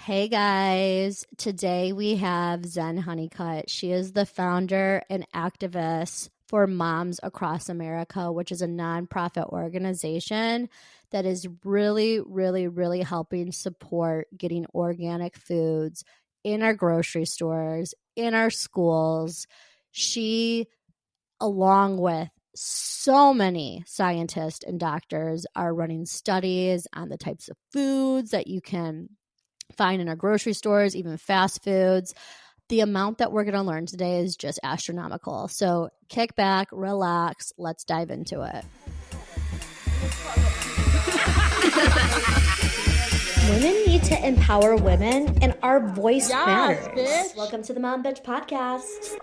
Hey guys, today we have Zen Honeycutt. She is the founder and activist for Moms Across America, which is a nonprofit organization that is really helping support getting organic foods in our grocery stores, in our schools. She, along with so many scientists and doctors, are running studies on the types of foods that you can find in our grocery stores, even fast foods. The amount that we're going to learn today is just astronomical. So kick back, relax, let's dive into it. Women need to empower women, and our voice matters. Bitch. Welcome to the Mom Bitch Podcast.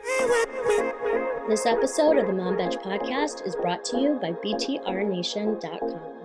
This episode of the Mom Bitch Podcast is brought to you by btrnation.com.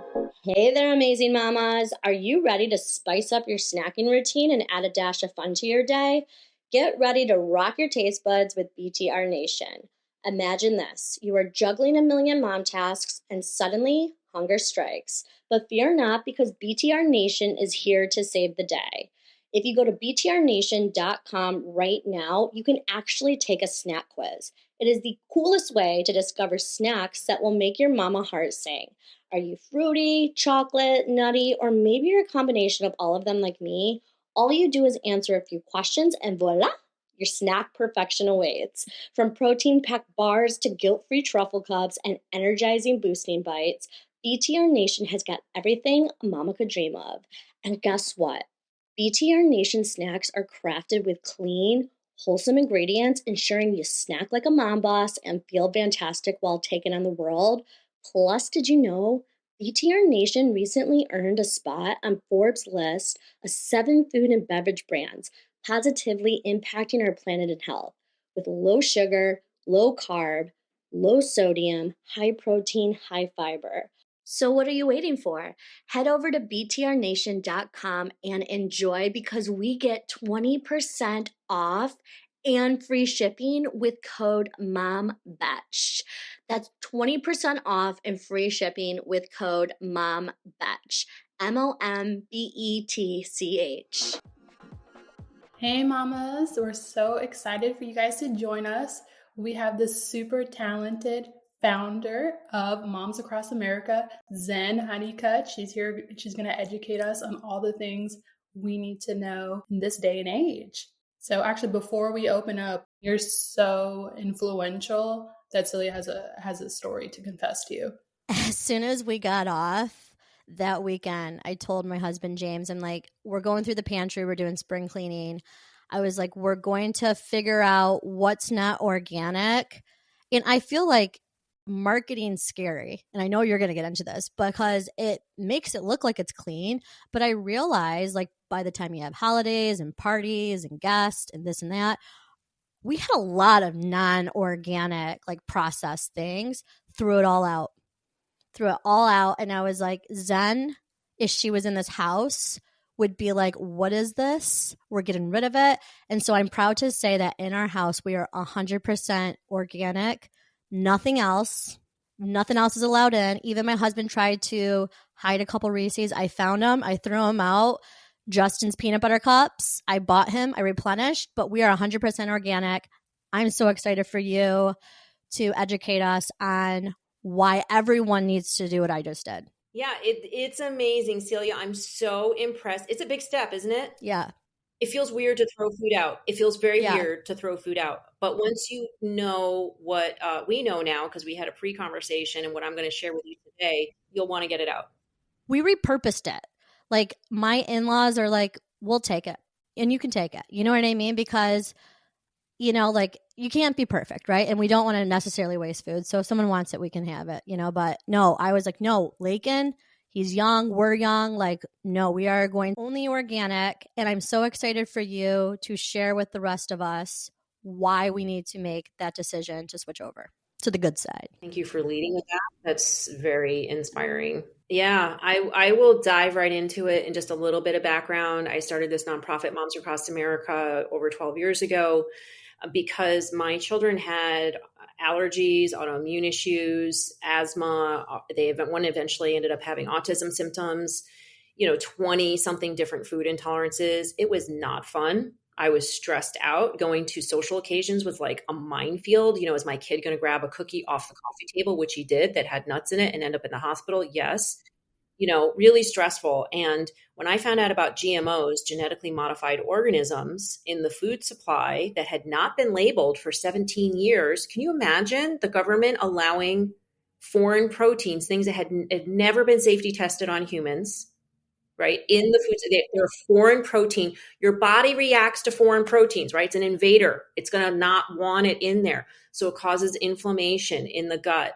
Hey there, amazing mamas. Are you ready to spice up your snacking routine and add a dash of fun to your day? Get ready to rock your taste buds with BTR Nation. Imagine this. You are juggling a million mom tasks and suddenly hunger strikes. But fear not, because BTR Nation is here to save the day. If you go to btrnation.com right now, you can actually take a snack quiz. It is the coolest way to discover snacks that will make your mama heart sing. Are you fruity, chocolate, nutty, or maybe you're a combination of all of them like me? All you do is answer a few questions and voila, your snack perfection awaits. From protein-packed bars to guilt-free truffle cups and energizing boosting bites, BTR Nation has got everything a mama could dream of. And guess what? BTR Nation snacks are crafted with clean, wholesome ingredients, ensuring you snack like a mom boss and feel fantastic while taking on the world. Plus, did you know BTR Nation recently earned a spot on Forbes' list of 7 food and beverage brands positively impacting our planet and health, with low sugar, low carb, low sodium, high protein, high fiber. So what are you waiting for? Head over to btrnation.com and enjoy, because we get 20% off and free shipping with code MOMBETCH. That's 20% off and free shipping with code MOMBETCH. MOMBETCH. Hey mamas, we're so excited for you guys to join us. We have this super talented founder of Moms Across America, Zen Honeycutt. She's here. She's going to educate us on all the things we need to know in this day and age. So actually, before we open up, you're so influential that Celia has a story to confess to you. As soon as we got off that weekend, I told my husband, James, I'm like, we're going through the pantry. We're doing spring cleaning. I was like, we're going to figure out what's not organic. And I feel like marketing's scary. And I know you're going to get into this because it makes it look like it's clean. But I realize, like, by the time you have holidays and parties and guests and this and that, we had a lot of non-organic, like, processed things. Threw it all out. And I was like, Zen, if she was in this house, would be like, what is this? We're getting rid of it. And so I'm proud to say that in our house, we are 100% organic. Nothing else is allowed in. Even my husband tried to hide a couple Reese's. I found them. I threw them out. Justin's peanut butter cups, I bought him. I replenished, but we are 100% organic. I'm so excited for you to educate us on why everyone needs to do what I just did. Yeah, it's amazing, Celia. I'm so impressed. It's a big step, isn't it? Yeah. It feels weird to throw food out. It feels very weird to throw food out. But once you know what we know now, because we had a pre-conversation and what I'm going to share with you today, you'll want to get it out. We repurposed it. Like, my in-laws are like, we'll take it. And you can take it. You know what I mean? Because, you know, like, you can't be perfect, right? And we don't want to necessarily waste food. So if someone wants it, we can have it, you know. But no, I was like, no, Lakin, he's young, we're young. Like, no, we are going only organic. And I'm so excited for you to share with the rest of us why we need to make that decision to switch over to the good side. Thank you for leading with that. That's very inspiring. Yeah, I will dive right into it in just a little bit of background. I started this nonprofit, Moms Across America, over 12 years ago because my children had allergies, autoimmune issues, asthma. One eventually ended up having autism symptoms. 20 something different food intolerances. It was not fun. I was stressed out. Going to social occasions was like a minefield. Is my kid going to grab a cookie off the coffee table, which he did, that had nuts in it and end up in the hospital? Yes. Really stressful. And when I found out about GMOs, genetically modified organisms, in the food supply that had not been labeled for 17 years, can you imagine the government allowing foreign proteins, things that had never been safety tested on humans, right? In the foods, they're foreign protein. Your body reacts to foreign proteins, right? It's an invader. It's going to not want it in there. So it causes inflammation in the gut.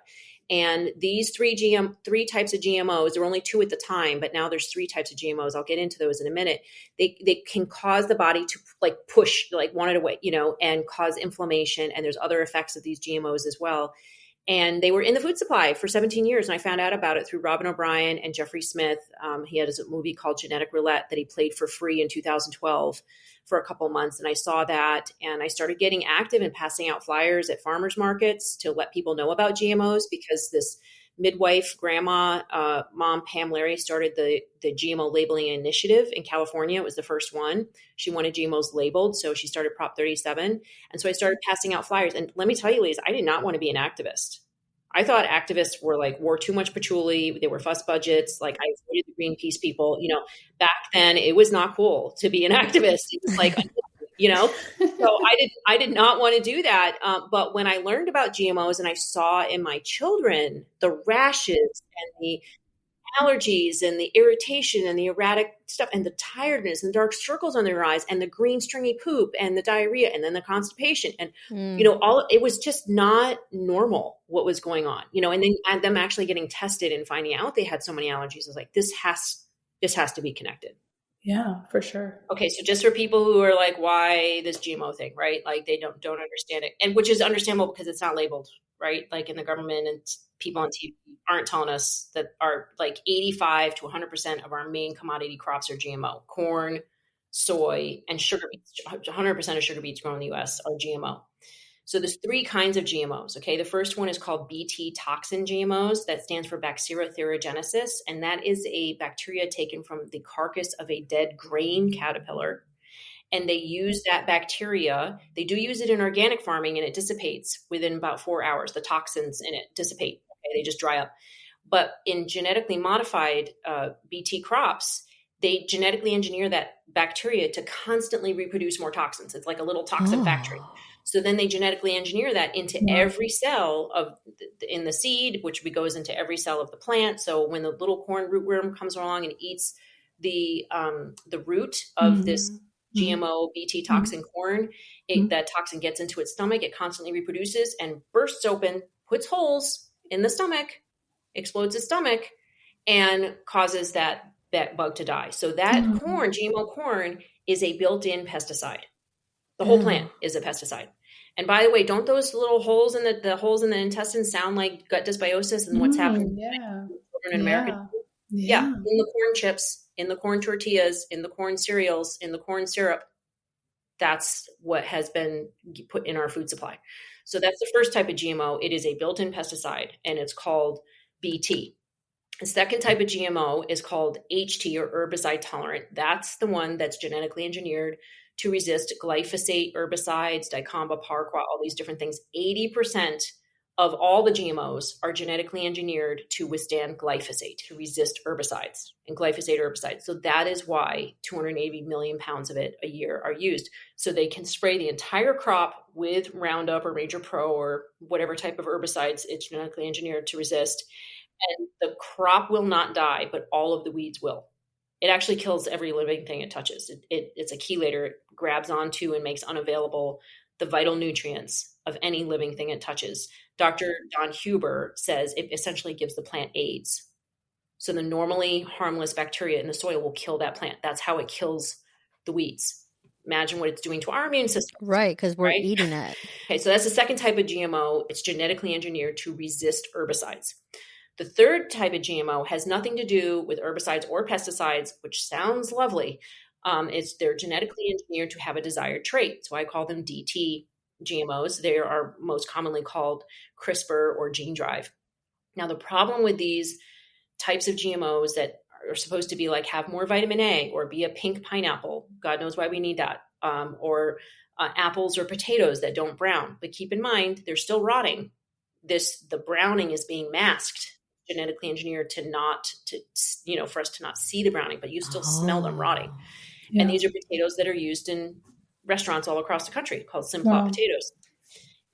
And these three types of GMOs, there were only two at the time, but now there's three types of GMOs. I'll get into those in a minute. They can cause the body to push, want it away, and cause inflammation. And there's other effects of these GMOs as well. And they were in the food supply for 17 years. And I found out about it through Robin O'Brien and Jeffrey Smith. He had a movie called Genetic Roulette that he played for free in 2012 for a couple months. And I saw that, and I started getting active and passing out flyers at farmers markets to let people know about GMOs, because this midwife, grandma, mom, Pam Larry, started the GMO labeling initiative in California. It was the first one. She wanted GMOs labeled, so she started Prop 37. And so I started passing out flyers. And let me tell you, ladies, I did not want to be an activist. I thought activists wore too much patchouli. They were fuss budgets. I avoided the Greenpeace people. Back then it was not cool to be an activist. It was so I did not want to do that. But when I learned about GMOs and I saw in my children the rashes and the allergies and the irritation and the erratic stuff and the tiredness and dark circles on their eyes and the green stringy poop and the diarrhea and then the constipation and it was just not normal what was going on, and then them actually getting tested and finding out they had so many allergies. I was like, this has to be connected. Yeah, for sure. Okay, so just for people who are like, why this GMO thing, right? They don't understand it, and which is understandable because it's not labeled, right? In the government, and people on TV aren't telling us that our 85 to 100% of our main commodity crops are GMO. Corn, soy, and sugar beets. 100% of sugar beets grown in the U.S. are GMO. So there's three kinds of GMOs, okay? The first one is called Bt toxin GMOs. That stands for Bacterotherogenesis, and that is a bacteria taken from the carcass of a dead grain caterpillar. And they use that bacteria. They do use it in organic farming, and it dissipates within about 4 hours. The toxins in it dissipate. Okay? They just dry up. But in genetically modified Bt crops, they genetically engineer that bacteria to constantly reproduce more toxins. It's like a little toxin factory. So then they genetically engineer that into every cell in the seed, which goes into every cell of the plant. So when the little corn rootworm comes along and eats the root of this GMO Bt toxin corn, that toxin gets into its stomach. It constantly reproduces and bursts open, puts holes in the stomach, explodes its stomach, and causes that bug to die. So that corn, GMO corn, is a built-in pesticide. The whole plant is a pesticide. And by the way, don't those little holes in the holes in the intestines sound like gut dysbiosis and what's happening to children in America? Yeah. In the corn chips, in the corn tortillas, in the corn cereals, in the corn syrup. That's what has been put in our food supply. So that's the first type of GMO. It is a built-in pesticide, and it's called Bt. The second type of GMO is called HT, or herbicide tolerant. That's the one that's genetically engineered to resist glyphosate, herbicides, dicamba, paraquat, all these different things. 80% of all the GMOs are genetically engineered to withstand glyphosate, to resist herbicides and glyphosate herbicides. So that is why 280 million pounds of it a year are used. So they can spray the entire crop with Roundup or Major Pro or whatever type of herbicides it's genetically engineered to resist. And the crop will not die, but all of the weeds will. It actually kills every living thing it touches. It's a chelator. It grabs onto and makes unavailable the vital nutrients of any living thing it touches. Dr. Don Huber says it essentially gives the plant AIDS. So the normally harmless bacteria in the soil will kill that plant. That's how it kills the weeds. Imagine what it's doing to our immune system. Right, because we're eating it. Okay, so that's the second type of GMO. It's genetically engineered to resist herbicides. The third type of GMO has nothing to do with herbicides or pesticides, which sounds lovely. They're genetically engineered to have a desired trait. So I call them DT GMOs. They are most commonly called CRISPR or gene drive. Now, the problem with these types of GMOs that are supposed to be like, have more vitamin A or be a pink pineapple. God knows why we need that. Or apples or potatoes that don't brown. But keep in mind, they're still rotting. The browning is being masked, genetically engineered for us to not see the browning, but you still smell them rotting. Yeah. And these are potatoes that are used in restaurants all across the country called Simplot potatoes.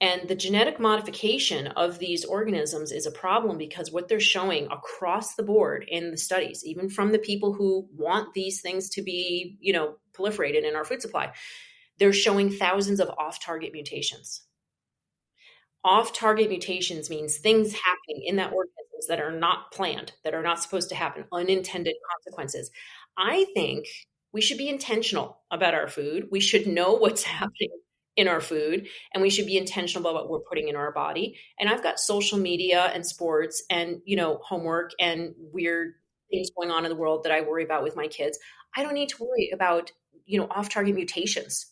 And the genetic modification of these organisms is a problem because what they're showing across the board in the studies, even from the people who want these things to be, proliferated in our food supply, they're showing thousands of off-target mutations. Off-target mutations means things happening in that organisms that are not planned, that are not supposed to happen, unintended consequences. I think we should be intentional about our food. We should know what's happening in our food, and we should be intentional about what we're putting in our body. And I've got social media and sports and, homework and weird things going on in the world that I worry about with my kids. I don't need to worry about, off-target mutations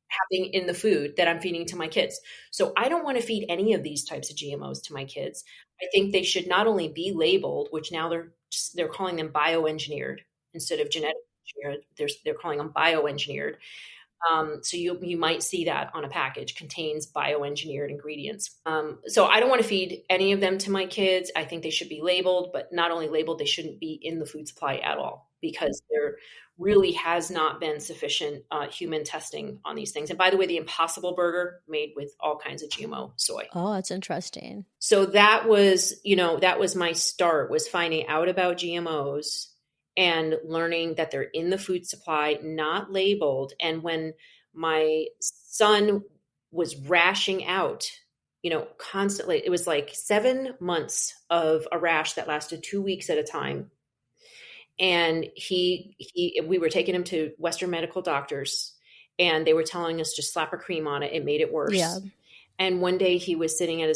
happening in the food that I'm feeding to my kids. So I don't want to feed any of these types of GMOs to my kids. I think they should not only be labeled, which now they're calling them bioengineered instead of genetic engineered. They're calling them bioengineered. So you might see that on a package, contains bioengineered ingredients. So I don't want to feed any of them to my kids. I think they should be labeled, but not only labeled, they shouldn't be in the food supply at all, because there really has not been sufficient human testing on these things. And by the way, the Impossible Burger made with all kinds of GMO soy. Oh, that's interesting. So that was my start, was finding out about GMOs and learning that they're in the food supply, not labeled. And when my son was rashing out, constantly, it was like 7 months of a rash that lasted 2 weeks at a time. And we were taking him to Western medical doctors, and they were telling us just slap a cream on it. It made it worse. Yeah. And one day he was sitting at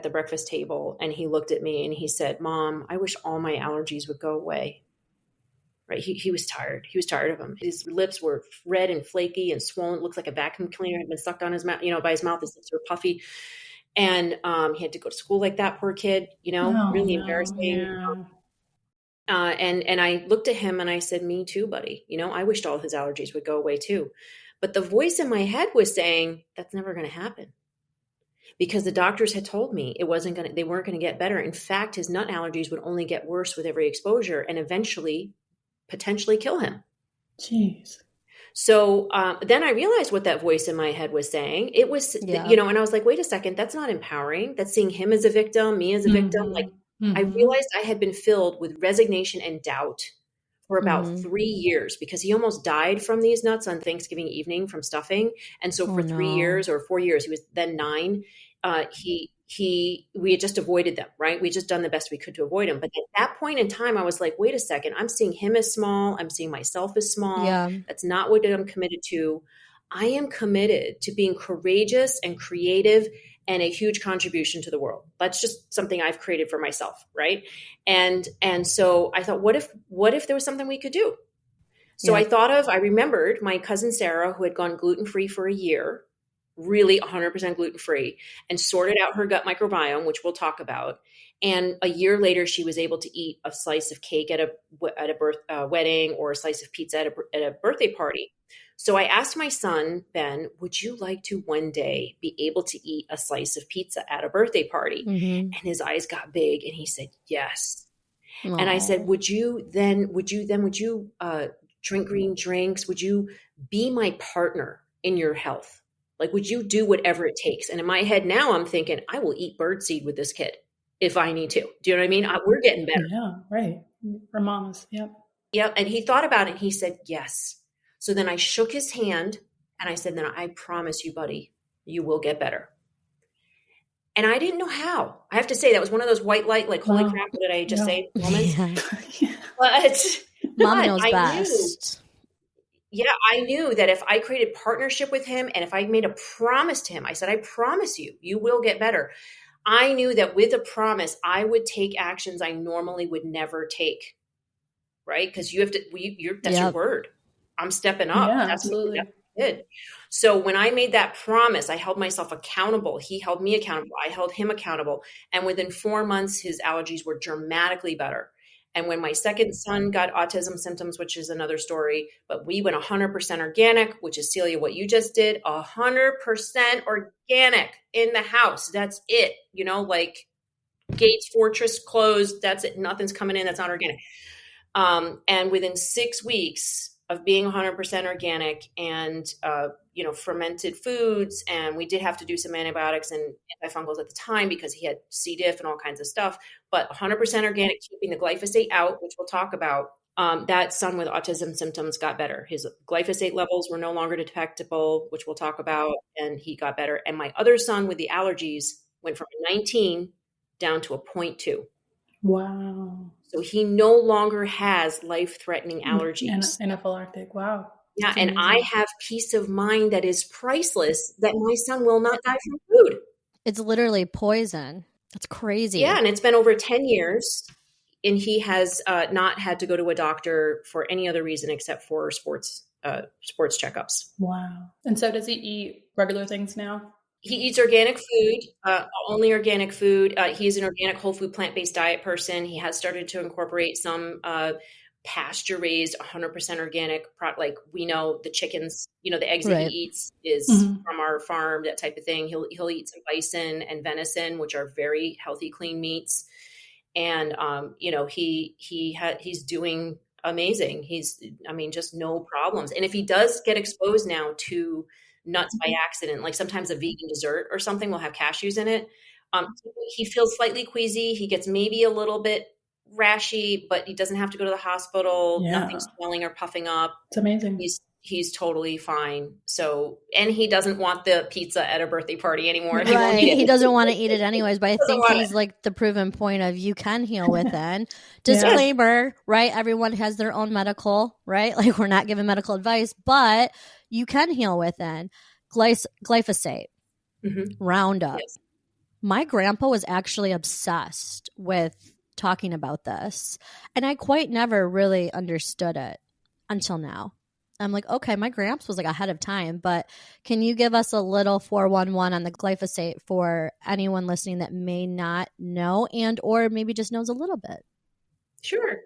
the breakfast table, and he looked at me and he said, "Mom, I wish all my allergies would go away." Right? He was tired. He was tired of them. His lips were red and flaky and swollen. It looked like a vacuum cleaner had been sucked on his mouth, by his mouth. His lips were puffy. And he had to go to school like that, poor kid, really embarrassing. Yeah. And I looked at him and I said, "Me too, buddy. I wished all his allergies would go away too." But the voice in my head was saying, that's never going to happen, because the doctors had told me they weren't going to get better. In fact, his nut allergies would only get worse with every exposure and eventually potentially kill him. Jeez. So then I realized what that voice in my head was saying. It was, and I was like, wait a second, that's not empowering. That's seeing him as a victim, me as a victim. Like, I realized I had been filled with resignation and doubt for about 3 years, because he almost died from these nuts on Thanksgiving evening from stuffing. And so for 3 years or 4 years, he was then 9. We had just avoided them, right? We had just done the best we could to avoid them. But at that point in time, I was like, wait a second, I'm seeing him as small. I'm seeing myself as small. Yeah. That's not what I'm committed to. I am committed to being courageous and creative and a huge contribution to the world. That's just something I've created for myself, right? And so I thought, what if there was something we could do? So I remembered my cousin Sarah, who had gone gluten-free for a year, really 100% gluten-free, and sorted out her gut microbiome, which we'll talk about. And a year later, she was able to eat a slice of cake at a wedding, or a slice of pizza at a birthday party. So I asked my son, Ben, would you like to one day be able to eat a slice of pizza at a birthday party? And his eyes got big and he said, yes. Aww. And I said, would you drink green drinks? Would you be my partner in your health? Like, would you do whatever it takes? And in my head now, I'm thinking, I will eat birdseed with this kid if I need to. Do you know what I mean? We're getting better. Yeah, right. For mamas. Yep. Yep. And he thought about it and he said, yes. So then I shook his hand and I said, then I promise you, buddy, you will get better. And I didn't know how. I have to say, that was one of those white light, like, holy crap, what did I just say? Moments. Yeah. But Mom knows best. I knew that if I created partnership with him and if I made a promise to him, I said, I promise you, you will get better. I knew that with a promise, I would take actions I normally would never take, right? Because you have to, that's your word. I'm stepping up. Yeah, that's absolutely. what I did. So when I made that promise, I held myself accountable. He held me accountable. I held him accountable. And within 4 months, his allergies were dramatically better. And when my second son got autism symptoms, which is another story, but we went 100% organic, which is, Celia, what you just did, 100% organic in the house. That's it. Like Gates Fortress closed. That's it. Nothing's coming in that's not organic. And within 6 weeks of being 100% organic and, fermented foods, and we did have to do some antibiotics and antifungals at the time because he had C. diff and all kinds of stuff, but 100% organic, keeping the glyphosate out, which we'll talk about. That son with autism symptoms got better. His glyphosate levels were no longer detectable, which we'll talk about, and he got better. And my other son with the allergies went from 19 down to a 0.2. Wow. So he no longer has life-threatening allergies. Anaphylactic. Wow. Yeah, and I have peace of mind that is priceless, that my son will not die from food. It's literally poison. That's crazy. Yeah, and it's been over 10 years, and he has not had to go to a doctor for any other reason except for sports checkups. Wow. And so does he eat regular things now? He eats organic food, only organic food. He's an organic whole food plant-based diet person. He has started to incorporate some pasture-raised 100% organic, like we know the chickens, the eggs that he eats is from our farm, that type of thing. He'll eat some bison and venison, which are very healthy, clean meats. And, he's doing amazing. Just no problems. And if he does get exposed now to nuts by accident, like sometimes a vegan dessert or something will have cashews in it, he feels slightly queasy. He gets maybe a little bit rashy, but he doesn't have to go to the hospital. Yeah. Nothing's swelling or puffing up. It's amazing. He's totally fine. So, and he doesn't want the pizza at a birthday party anymore. Right. He doesn't want to eat it anyways, but I think he's like the proven point of you can heal within. Disclaimer, right? Everyone has their own medical, right? Like we're not giving medical advice, but you can heal within. Glyphosate, Roundup. Yes. My grandpa was actually obsessed with talking about this, and I quite never really understood it until now. I'm like, okay, my gramps was like ahead of time, but can you give us a little 411 on the glyphosate for anyone listening that may not know and or maybe just knows a little bit? Sure.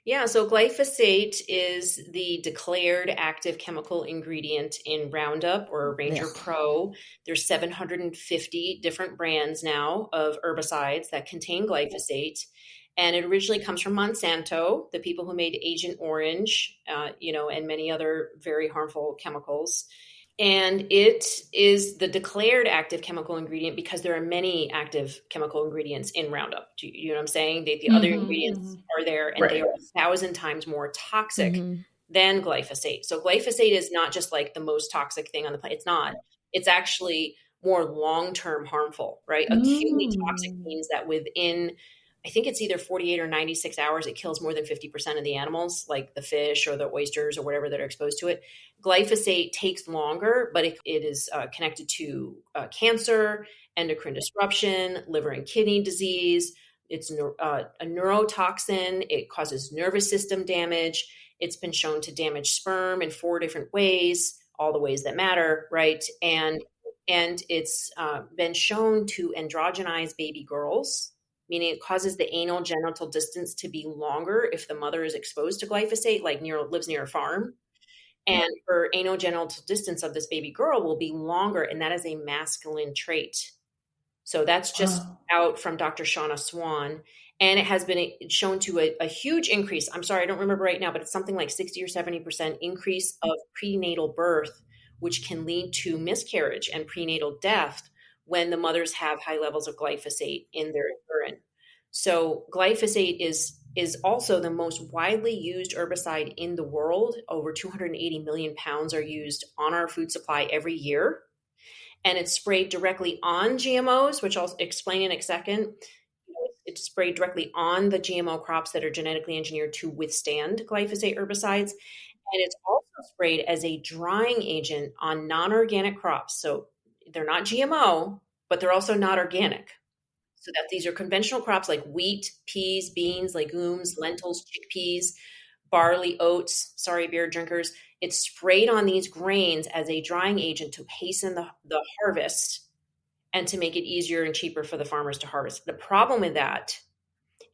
Yeah. So glyphosate is the declared active chemical ingredient in Roundup or Ranger Pro. There's 750 different brands now of herbicides that contain glyphosate. And it originally comes from Monsanto, the people who made Agent Orange, and many other very harmful chemicals. And it is the declared active chemical ingredient because there are many active chemical ingredients in Roundup. Do you know what I'm saying? The other ingredients are there, and they are 1,000 times more toxic than glyphosate. So glyphosate is not just like the most toxic thing on the planet. It's not. It's actually more long-term harmful, right? Acutely toxic means that within, I think it's either 48 or 96 hours, it kills more than 50% of the animals, like the fish or the oysters or whatever that are exposed to it. Glyphosate takes longer, but it is connected to cancer, endocrine disruption, liver and kidney disease. It's a neurotoxin. It causes nervous system damage. It's been shown to damage sperm in 4 different ways, all the ways that matter, right? And it's been shown to androgenize baby girls, meaning it causes the anal genital distance to be longer if the mother is exposed to glyphosate, like lives near a farm. And her anal genital distance of this baby girl will be longer, and that is a masculine trait. So that's just out from Dr. Shauna Swan. And it has been shown to a huge increase. I'm sorry, I don't remember right now, but it's something like 60 or 70% increase of prenatal birth, which can lead to miscarriage and prenatal death when the mothers have high levels of glyphosate in their urine. So glyphosate is also the most widely used herbicide in the world. Over 280 million pounds are used on our food supply every year. And it's sprayed directly on GMOs, which I'll explain in a second. It's sprayed directly on the GMO crops that are genetically engineered to withstand glyphosate herbicides. And it's also sprayed as a drying agent on non-organic crops. So they're not GMO, but they're also not organic. So that these are conventional crops like wheat, peas, beans, legumes, lentils, chickpeas, barley, oats, sorry, beer drinkers. It's sprayed on these grains as a drying agent to hasten the harvest and to make it easier and cheaper for the farmers to harvest. The problem with that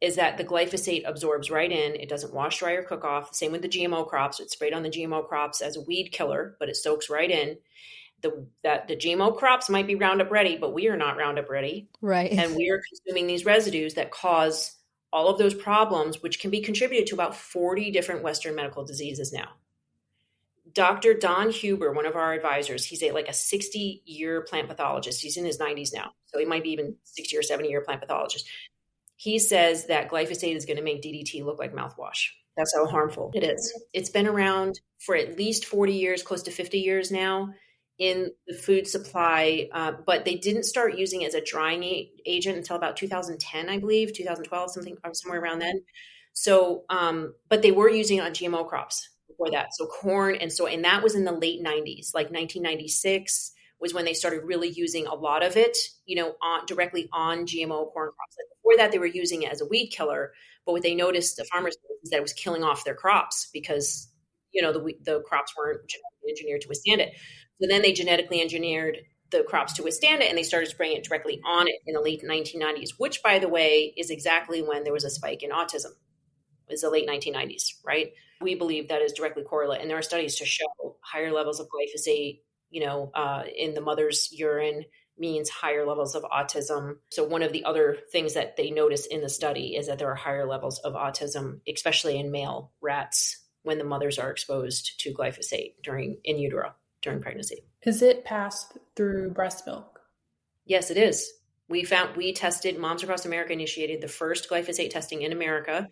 is that the glyphosate absorbs right in. It doesn't wash, dry, or cook off. Same with the GMO crops. It's sprayed on the GMO crops as a weed killer, but it soaks right in. The GMO crops might be Roundup ready, but we are not Roundup ready. Right. And we are consuming these residues that cause all of those problems, which can be contributed to about 40 different Western medical diseases now. Dr. Don Huber, one of our advisors, he's like a 60-year plant pathologist. He's in his 90s now, so he might be even 60 or 70-year plant pathologist. He says that glyphosate is going to make DDT look like mouthwash. That's how harmful it is. It's been around for at least 40 years, close to 50 years now in the food supply, but they didn't start using it as a drying agent until about 2010, I believe, 2012, somewhere around then. So, but they were using it on GMO crops before that. So corn and soy, and that was in the late 90s, like 1996 was when they started really using a lot of it, directly on GMO corn crops. Like before that, they were using it as a weed killer, but what they noticed, the farmers, is that it was killing off their crops because, the crops weren't genetically engineered to withstand it. So then they genetically engineered the crops to withstand it, and they started spraying it directly on it in the late 1990s, which, by the way, is exactly when there was a spike in autism. It was the late 1990s, right? We believe that is directly correlate, and there are studies to show higher levels of glyphosate, in the mother's urine means higher levels of autism. So one of the other things that they noticed in the study is that there are higher levels of autism, especially in male rats, when the mothers are exposed to glyphosate in utero during pregnancy. Is it passed through breast milk? Yes, it is. We tested, Moms Across America initiated the first glyphosate testing in America.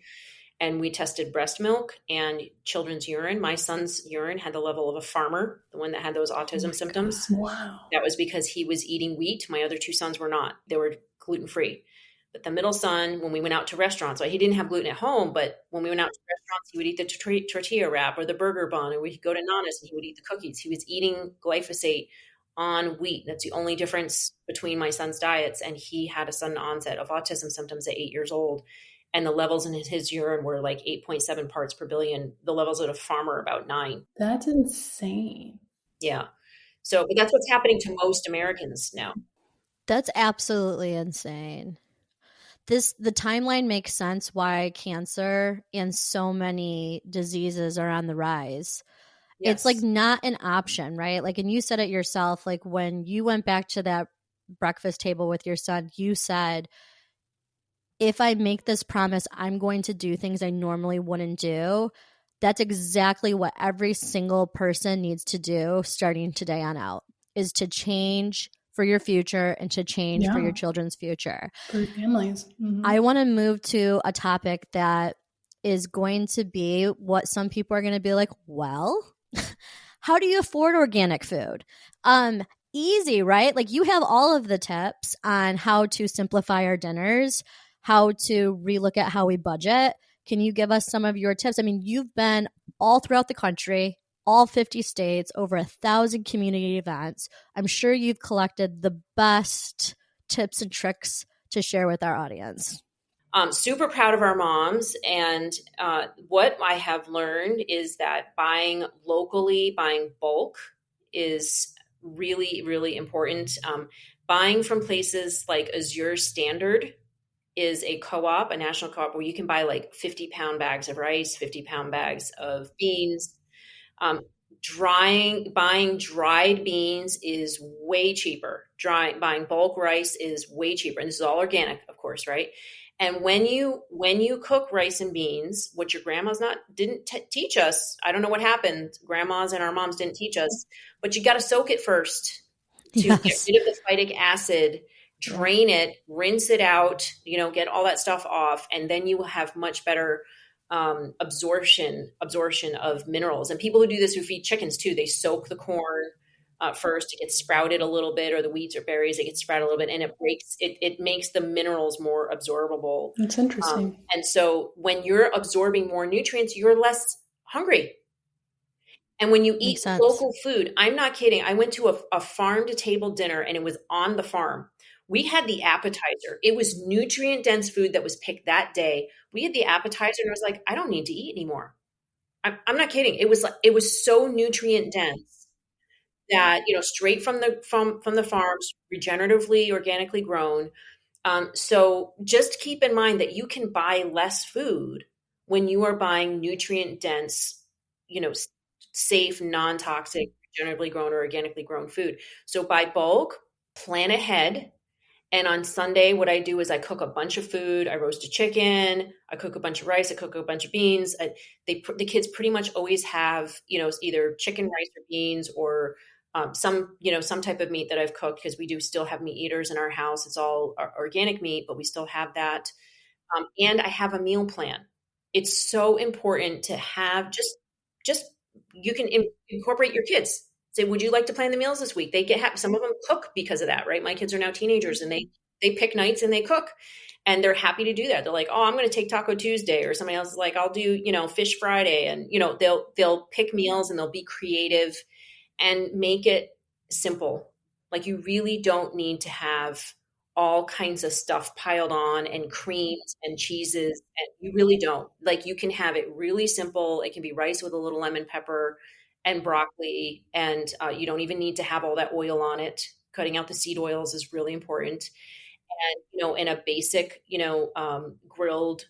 And we tested breast milk and children's urine. My son's urine had the level of a farmer, the one that had those autism symptoms. God. Wow. That was because he was eating wheat. My other two sons were not. They were gluten-free. But the middle son, when we went out to restaurants, he didn't have gluten at home, but when we went out to restaurants, he would eat the tortilla wrap or the burger bun, or we could go to Nana's and he would eat the cookies. He was eating glyphosate on wheat. That's the only difference between my son's diets. And he had a sudden onset of autism symptoms at 8 years old. And the levels in his urine were like 8.7 parts per billion. The levels at a farmer are about 9. That's insane. Yeah. So but that's what's happening to most Americans now. That's absolutely insane. The timeline makes sense why cancer and so many diseases are on the rise. Yes. It's like not an option, right? Like, and you said it yourself, like when you went back to that breakfast table with your son, you said, if I make this promise, I'm going to do things I normally wouldn't do. That's exactly what every single person needs to do starting today on out, is to change for your future and to change for your children's future. For your families. Mm-hmm. I want to move to a topic that is going to be what some people are going to be like, well, how do you afford organic food? Easy, right? Like you have all of the tips on how to simplify our dinners, how to relook at how we budget. Can you give us some of your tips? I mean, you've been all throughout the country, all 50 states, over 1,000 community events. I'm sure you've collected the best tips and tricks to share with our audience. I'm super proud of our moms. And what I have learned is that buying locally, buying bulk is really, really important. Buying from places like Azure Standard is a co-op, a national co-op, where you can buy like 50-pound bags of rice, 50-pound bags of beans. Buying dried beans is way cheaper. Buying bulk rice is way cheaper. And this is all organic, of course, right? And when you cook rice and beans, what your grandmas didn't teach us, I don't know what happened. Grandmas and our moms didn't teach us, but you got to soak it first to get rid of the phytic acid. Drain it, rinse it out, get all that stuff off. And then you will have much better absorption of minerals. And people who do this, who feed chickens too, they soak the corn first. It gets sprouted a little bit, or the wheats or berries, it gets sprouted a little bit, and it makes the minerals more absorbable. That's interesting. And so when you're absorbing more nutrients, you're less hungry. And when you eat local food, I'm not kidding. I went to a farm to table dinner, and it was on the farm. We had the appetizer. It was nutrient dense food that was picked that day. We had the appetizer, and I was like, I don't need to eat anymore. I'm not kidding. It was so nutrient dense that, straight from the farms, regeneratively, organically grown. So just keep in mind that you can buy less food when you are buying nutrient dense, safe, non-toxic, regeneratively grown or organically grown food. So buy bulk, plan ahead. And on Sunday, what I do is I cook a bunch of food. I roast a chicken. I cook a bunch of rice. I cook a bunch of beans. The kids pretty much always have, either chicken, rice, or beans, or some type of meat that I've cooked, because we do still have meat eaters in our house. It's all organic meat, but we still have that. And I have a meal plan. It's so important to have just you can incorporate your kids. Say, would you like to plan the meals this week? They some of them cook because of that, right? My kids are now teenagers, and they pick nights and they cook, and they're happy to do that. They're like, oh, I'm going to take Taco Tuesday, or somebody else is like, I'll do Fish Friday, and they'll pick meals and they'll be creative and make it simple. Like, you really don't need to have all kinds of stuff piled on and creams and cheeses. And you really don't. Like, you can have it really simple. It can be rice with a little lemon pepper and broccoli. And you don't even need to have all that oil on it. Cutting out the seed oils is really important. And, in a basic, grilled,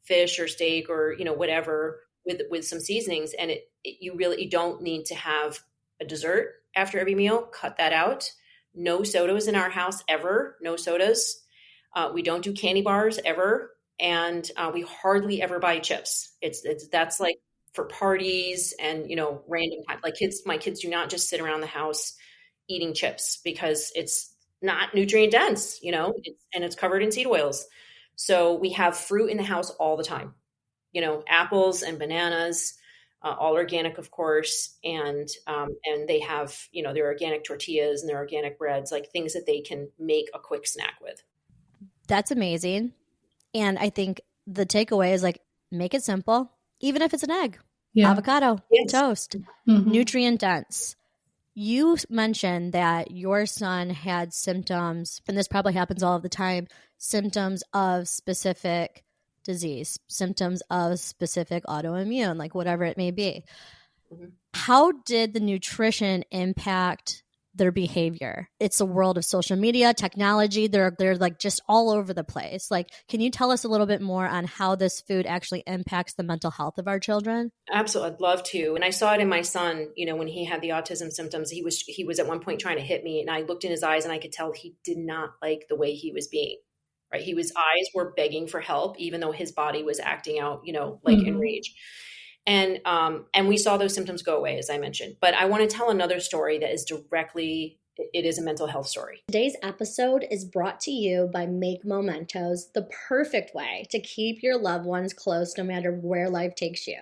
fish or steak or, whatever with some seasonings. And you don't need to have a dessert after every meal. Cut that out. No sodas in our house ever. No sodas. We don't do candy bars ever, and we hardly ever buy chips. That's like for parties and random time. Like my kids do not just sit around the house eating chips, because it's not nutrient dense, and it's covered in seed oils. So we have fruit in the house all the time. Apples and bananas. All organic, of course, and they have their organic tortillas and their organic breads, like things that they can make a quick snack with. That's amazing, and I think the takeaway is like, make it simple, even if it's an egg, avocado, toast, nutrient dense. You mentioned that your son had symptoms, and this probably happens all of the time, symptoms of specific disease, symptoms of specific autoimmune, like whatever it may be. Mm-hmm. How did the nutrition impact their behavior? It's a world of social media, technology. They're like just all over the place. Like, can you tell us a little bit more on how this food actually impacts the mental health of our children? Absolutely. I'd love to. And I saw it in my son, when he had the autism symptoms. He was at one point trying to hit me, and I looked in his eyes and I could tell he did not like the way he was being. Right. His eyes were begging for help, even though his body was acting out, like in rage. And we saw those symptoms go away, as I mentioned. But I want to tell another story that is it is a mental health story. Today's episode is brought to you by Make Mementos, the perfect way to keep your loved ones close no matter where life takes you.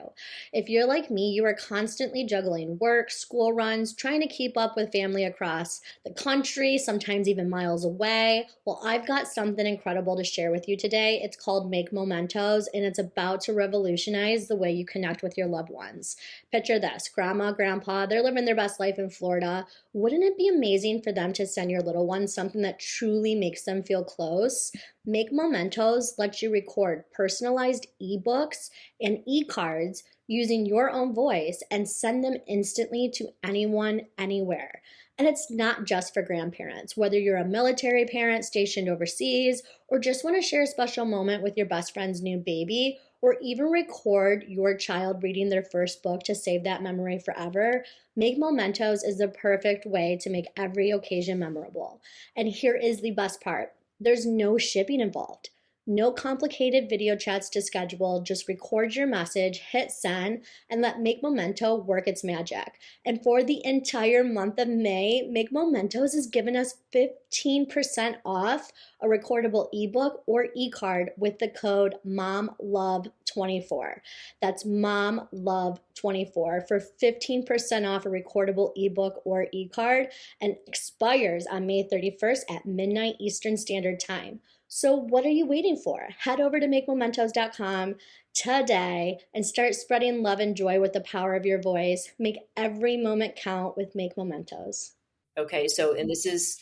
If you're like me, you are constantly juggling work, school runs, trying to keep up with family across the country, sometimes even miles away. Well, I've got something incredible to share with you today. It's called Make Mementos, and it's about to revolutionize the way you connect with your loved ones. Picture this: grandma, grandpa, they're living their best life in Florida. Wouldn't it be amazing for them to send your little ones something that truly makes them feel close? Make Mementos lets you record personalized ebooks and e-cards using your own voice and send them instantly to anyone, anywhere. And it's not just for grandparents. Whether you're a military parent stationed overseas, or just want to share a special moment with your best friend's new baby, or even record your child reading their first book to save that memory forever, Make Mementos is the perfect way to make every occasion memorable. And here is the best part: there's no shipping involved. No complicated video chats to schedule. Just record your message, hit send, and let Make Memento work its magic. And for the entire month of May, Make Mementos has given us 15% off a recordable ebook or e-card with the code MOMLOVE24. That's MOMLOVE24 for 15% off a recordable ebook or e-card, and expires on May 31st at midnight Eastern Standard Time. So what are you waiting for? Head over to makemementos.com today and start spreading love and joy with the power of your voice. Make every moment count with Make Mementos. Okay, and this is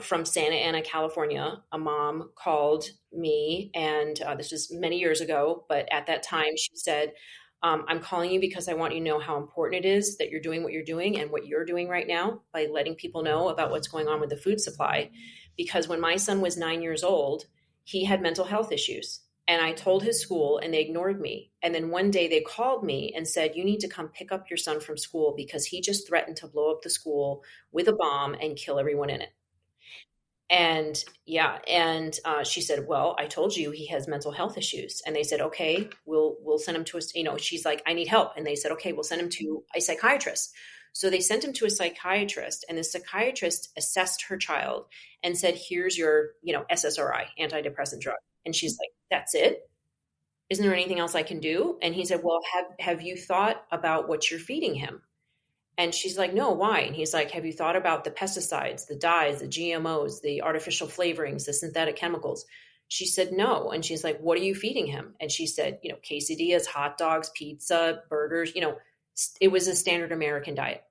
from Santa Ana, California. A mom called me, and this was many years ago, but at that time she said, I'm calling you because I want you to know how important it is that you're doing what you're doing and what you're doing right now by letting people know about what's going on with the food supply. Because when my son was 9 years old, he had mental health issues. And I told his school and they ignored me. And then one day they called me and said, you need to come pick up your son from school because he just threatened to blow up the school with a bomb and kill everyone in it. And she said, well, I told you he has mental health issues. And they said, okay, we'll send him to she's like, I need help. And they said, okay, we'll send him to a psychiatrist. So they sent him to a psychiatrist, and the psychiatrist assessed her child and said, here's your, SSRI, antidepressant drug. And she's like, that's it? Isn't there anything else I can do? And he said, well, have you thought about what you're feeding him? And she's like, no, why? And he's like, have you thought about the pesticides, the dyes, the GMOs, the artificial flavorings, the synthetic chemicals? She said, no. And she's like, what are you feeding him? And she said, quesadillas, hot dogs, pizza, burgers, it was a standard American diet.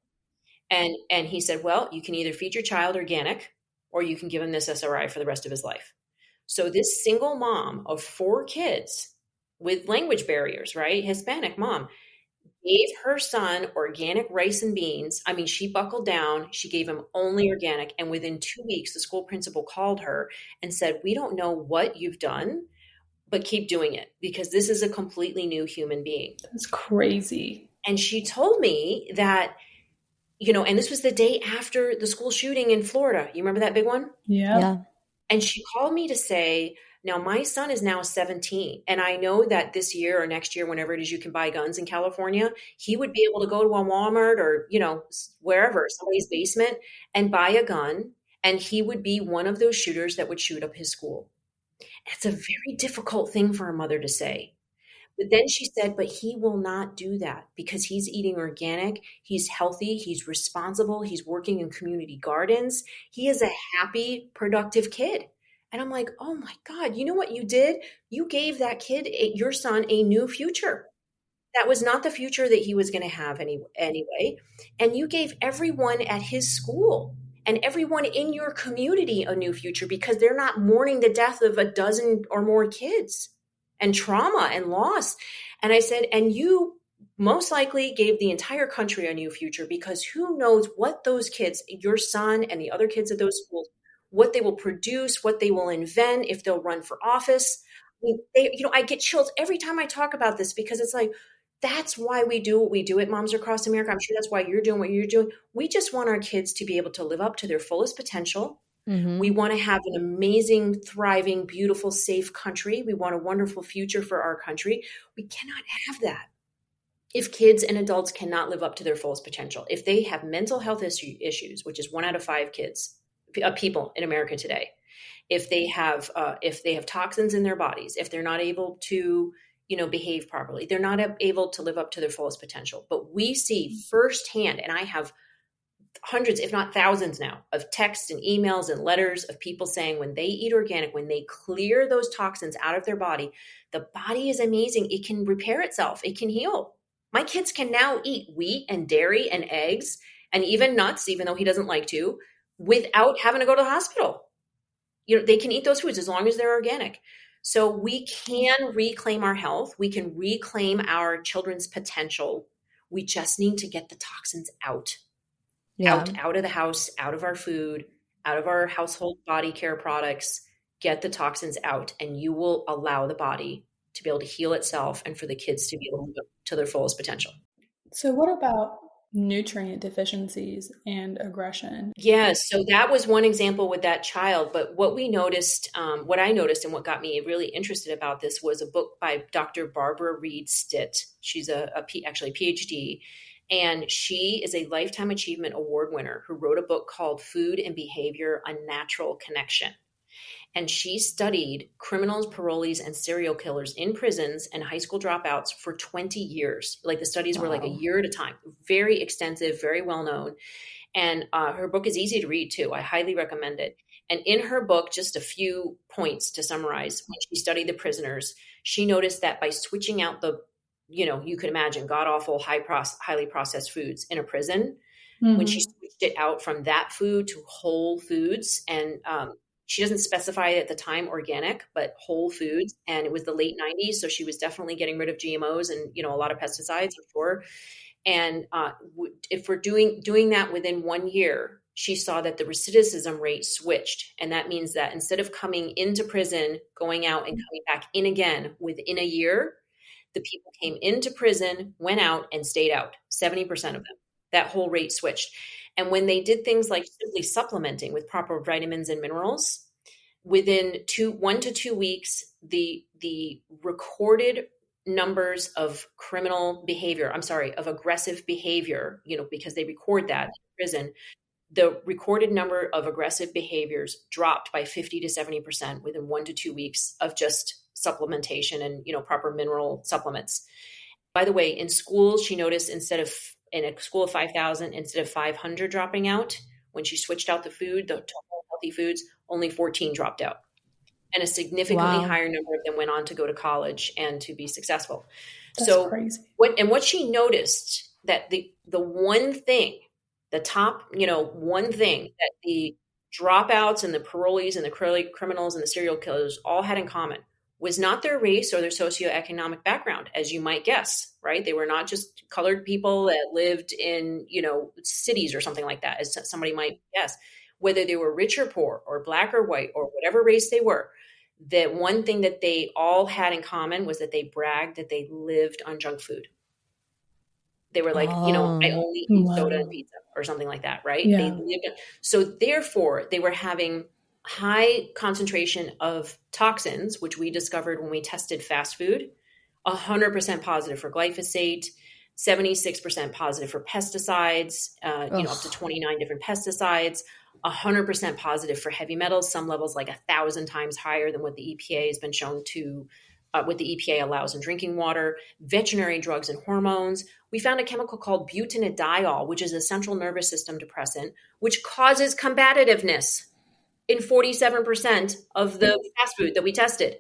And he said, well, you can either feed your child organic or you can give him this SRI for the rest of his life. So this single mom of 4 kids with language barriers, right? Hispanic mom, gave her son organic rice and beans. I mean, she buckled down. She gave him only organic. And within 2 weeks, the school principal called her and said, we don't know what you've done, but keep doing it because this is a completely new human being. That's crazy. And she told me that, and this was the day after the school shooting in Florida. You remember that big one? Yeah. And she called me to say, now my son is now 17. And I know that this year or next year, whenever it is you can buy guns in California, he would be able to go to a Walmart or, wherever, somebody's basement and buy a gun. And he would be one of those shooters that would shoot up his school. It's a very difficult thing for a mother to say. But then she said, but he will not do that because he's eating organic. He's healthy. He's responsible. He's working in community gardens. He is a happy, productive kid. And I'm like, oh my God, you know what you did? You gave that kid, your son, a new future. That was not the future that he was going to have anyway. And you gave everyone at his school and everyone in your community a new future because they're not mourning the death of a dozen or more kids and trauma and loss. And I said, and you most likely gave the entire country a new future because who knows what those kids, your son and the other kids at those schools, what they will produce, what they will invent, if they'll run for office. I get chills every time I talk about this because it's like, that's why we do what we do at Moms Across America. I'm sure that's why you're doing what you're doing. We just want our kids to be able to live up to their fullest potential. Mm-hmm. We want to have an amazing, thriving, beautiful, safe country. We want a wonderful future for our country. We cannot have that if kids and adults cannot live up to their fullest potential. If they have mental health issues, which is 1 out of 5 people in America today, if they have toxins in their bodies, if they're not able to, behave properly, they're not able to live up to their fullest potential. But we see firsthand, and I have hundreds, if not thousands now, of texts and emails and letters of people saying when they eat organic, when they clear those toxins out of their body, the body is amazing. It can repair itself. It can heal. My kids can now eat wheat and dairy and eggs and even nuts, even though he doesn't like to, without having to go to the hospital. They can eat those foods as long as they're organic. So we can reclaim our health. We can reclaim our children's potential. We just need to get the toxins out. Yeah. Out of the house, out of our food, out of our household body care products, get the toxins out, and you will allow the body to be able to heal itself and for the kids to be able to live to their fullest potential. So what about nutrient deficiencies and aggression? Yes. So that was one example with that child. But what I noticed and what got me really interested about this was a book by Dr. Barbara Reed Stitt. She's actually a PhD. And she is a Lifetime Achievement Award winner who wrote a book called Food and Behavior, A Natural Connection. And she studied criminals, parolees, and serial killers in prisons and high school dropouts for 20 years. Like the studies were like a year at a time. Very extensive, very well known. And her book is easy to read too. I highly recommend it. And in her book, just a few points to summarize, when she studied the prisoners, she noticed that by switching out you could imagine god-awful, highly processed foods in a prison. Mm-hmm. When she switched it out from that food to whole foods and She doesn't specify at the time organic, but whole foods. And it was the late 90s. So she was definitely getting rid of GMOs and, a lot of pesticides, I'm sure. And if we're doing that within 1 year, she saw that the recidivism rate switched. And that means that instead of coming into prison, going out and coming back in again within a year, the people came into prison, went out, and stayed out, 70% of them. That whole rate switched. And when they did things like simply supplementing with proper vitamins and minerals, within 1 to 2 weeks, the recorded numbers of of aggressive behavior, because they record that in prison, the recorded number of aggressive behaviors dropped by 50 to 70% within 1 to 2 weeks of just supplementation and, proper mineral supplements. By the way, in schools, she noticed in a school of 5,000, instead of 500 dropping out, when she switched out the food, to healthy foods, only 14 dropped out. And a significantly higher number of them went on to go to college and to be successful. That's crazy. What she noticed, that the one thing, the top, one thing that the dropouts and the parolees and the criminals and the serial killers all had in common was not their race or their socioeconomic background, as you might guess, right? They were not just colored people that lived in, cities or something like that, as somebody might guess. Whether they were rich or poor or black or white or whatever race they were, the one thing that they all had in common was that they bragged that they lived on junk food. They were like, I only eat soda and pizza or something like that, right? Yeah. They lived. So therefore, they were having high concentration of toxins, which we discovered when we tested fast food, 100% positive for glyphosate, 76% positive for pesticides, up to 29 different pesticides, 100% positive for heavy metals, some levels like 1,000 times higher than what the EPA has been shown to, what the EPA allows in drinking water, veterinary drugs and hormones. We found a chemical called butanediol, which is a central nervous system depressant, which causes combativeness in 47% of the fast food that we tested.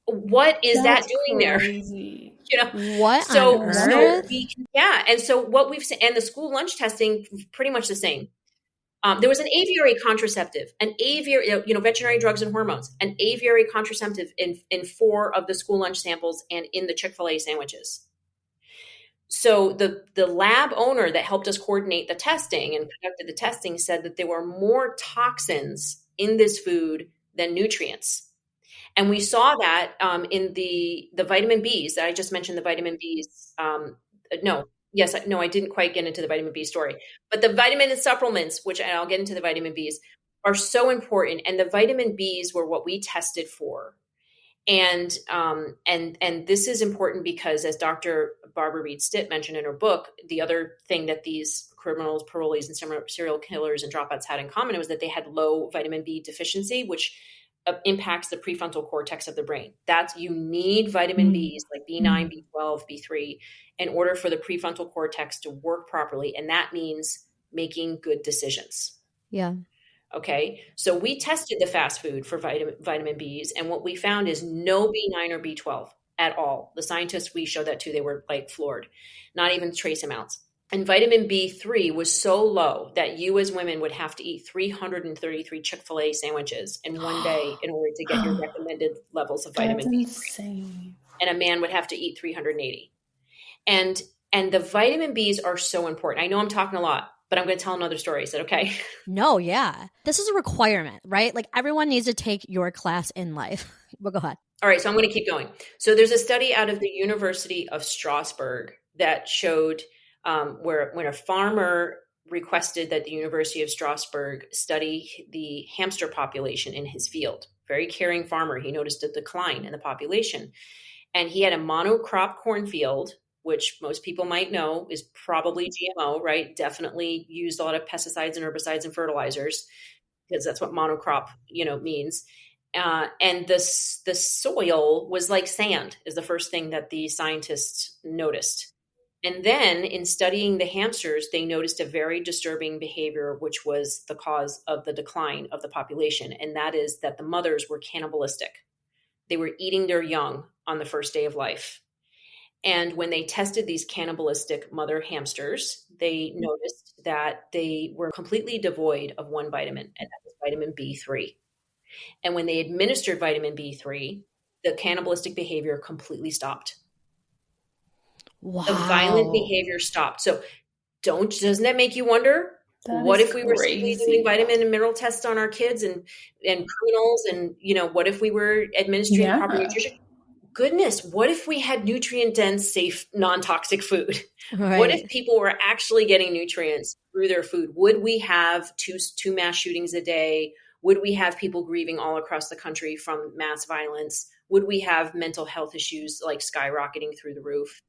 What is that doing crazy. there? What on earth? And so what we've seen, and the school lunch testing, pretty much the same. There was an aviary contraceptive, veterinary drugs and hormones, an aviary contraceptive in 4 of the school lunch samples and in the Chick-fil-A sandwiches. So the lab owner that helped us coordinate the testing and conducted the testing said that there were more toxins in this food than nutrients. And we saw that in the vitamin Bs that I just mentioned, the vitamin Bs. I didn't quite get into the vitamin B story, but the vitamin and supplements, which I'll get into the vitamin Bs, are so important. And the vitamin Bs were what we tested for. And this is important because, as Dr. Barbara Reed Stitt mentioned in her book, the other thing that these criminals, parolees, and serial killers and dropouts had in common was that they had low vitamin B deficiency, which impacts the prefrontal cortex of the brain. You need vitamin Bs like B9, B12, B3 in order for the prefrontal cortex to work properly. And that means making good decisions. Yeah. Okay. So we tested the fast food for vitamin Bs. And what we found is no B9 or B12 at all. The scientists we showed that to, they were like floored, not even trace amounts. And vitamin B3 was so low that you as women would have to eat 333 Chick-fil-A sandwiches in one day in order to get your recommended levels of vitamin B3. That's insane. And a man would have to eat 380. And the vitamin Bs are so important. I know I'm talking a lot, but I'm going to tell another story. Is that okay? No, yeah. This is a requirement, right? Like everyone needs to take your class in life. But go ahead. All right. So I'm going to keep going. So there's a study out of the University of Strasbourg that showed where when a farmer requested that the University of Strasbourg study the hamster population in his field, very caring farmer, he noticed a decline in the population. And he had a monocrop cornfield, which most people might know is probably GMO, right? Definitely used a lot of pesticides and herbicides and fertilizers, because that's what monocrop, means. And the soil was like sand, is the first thing that the scientists noticed. And then in studying the hamsters, they noticed a very disturbing behavior, which was the cause of the decline of the population. And that is that the mothers were cannibalistic. They were eating their young on the first day of life. And when they tested these cannibalistic mother hamsters, they noticed that they were completely devoid of one vitamin, and that was vitamin B3. And when they administered vitamin B3, the cannibalistic behavior completely stopped. Wow. The violent behavior stopped. So doesn't that make you wonder? What if we were simply doing vitamin and mineral tests on our kids and criminals? And, what if we were administering proper nutrition? Goodness, what if we had nutrient-dense, safe, non-toxic food? Right. What if people were actually getting nutrients through their food? Would we have two mass shootings a day? Would we have people grieving all across the country from mass violence? Would we have mental health issues like skyrocketing through the roof?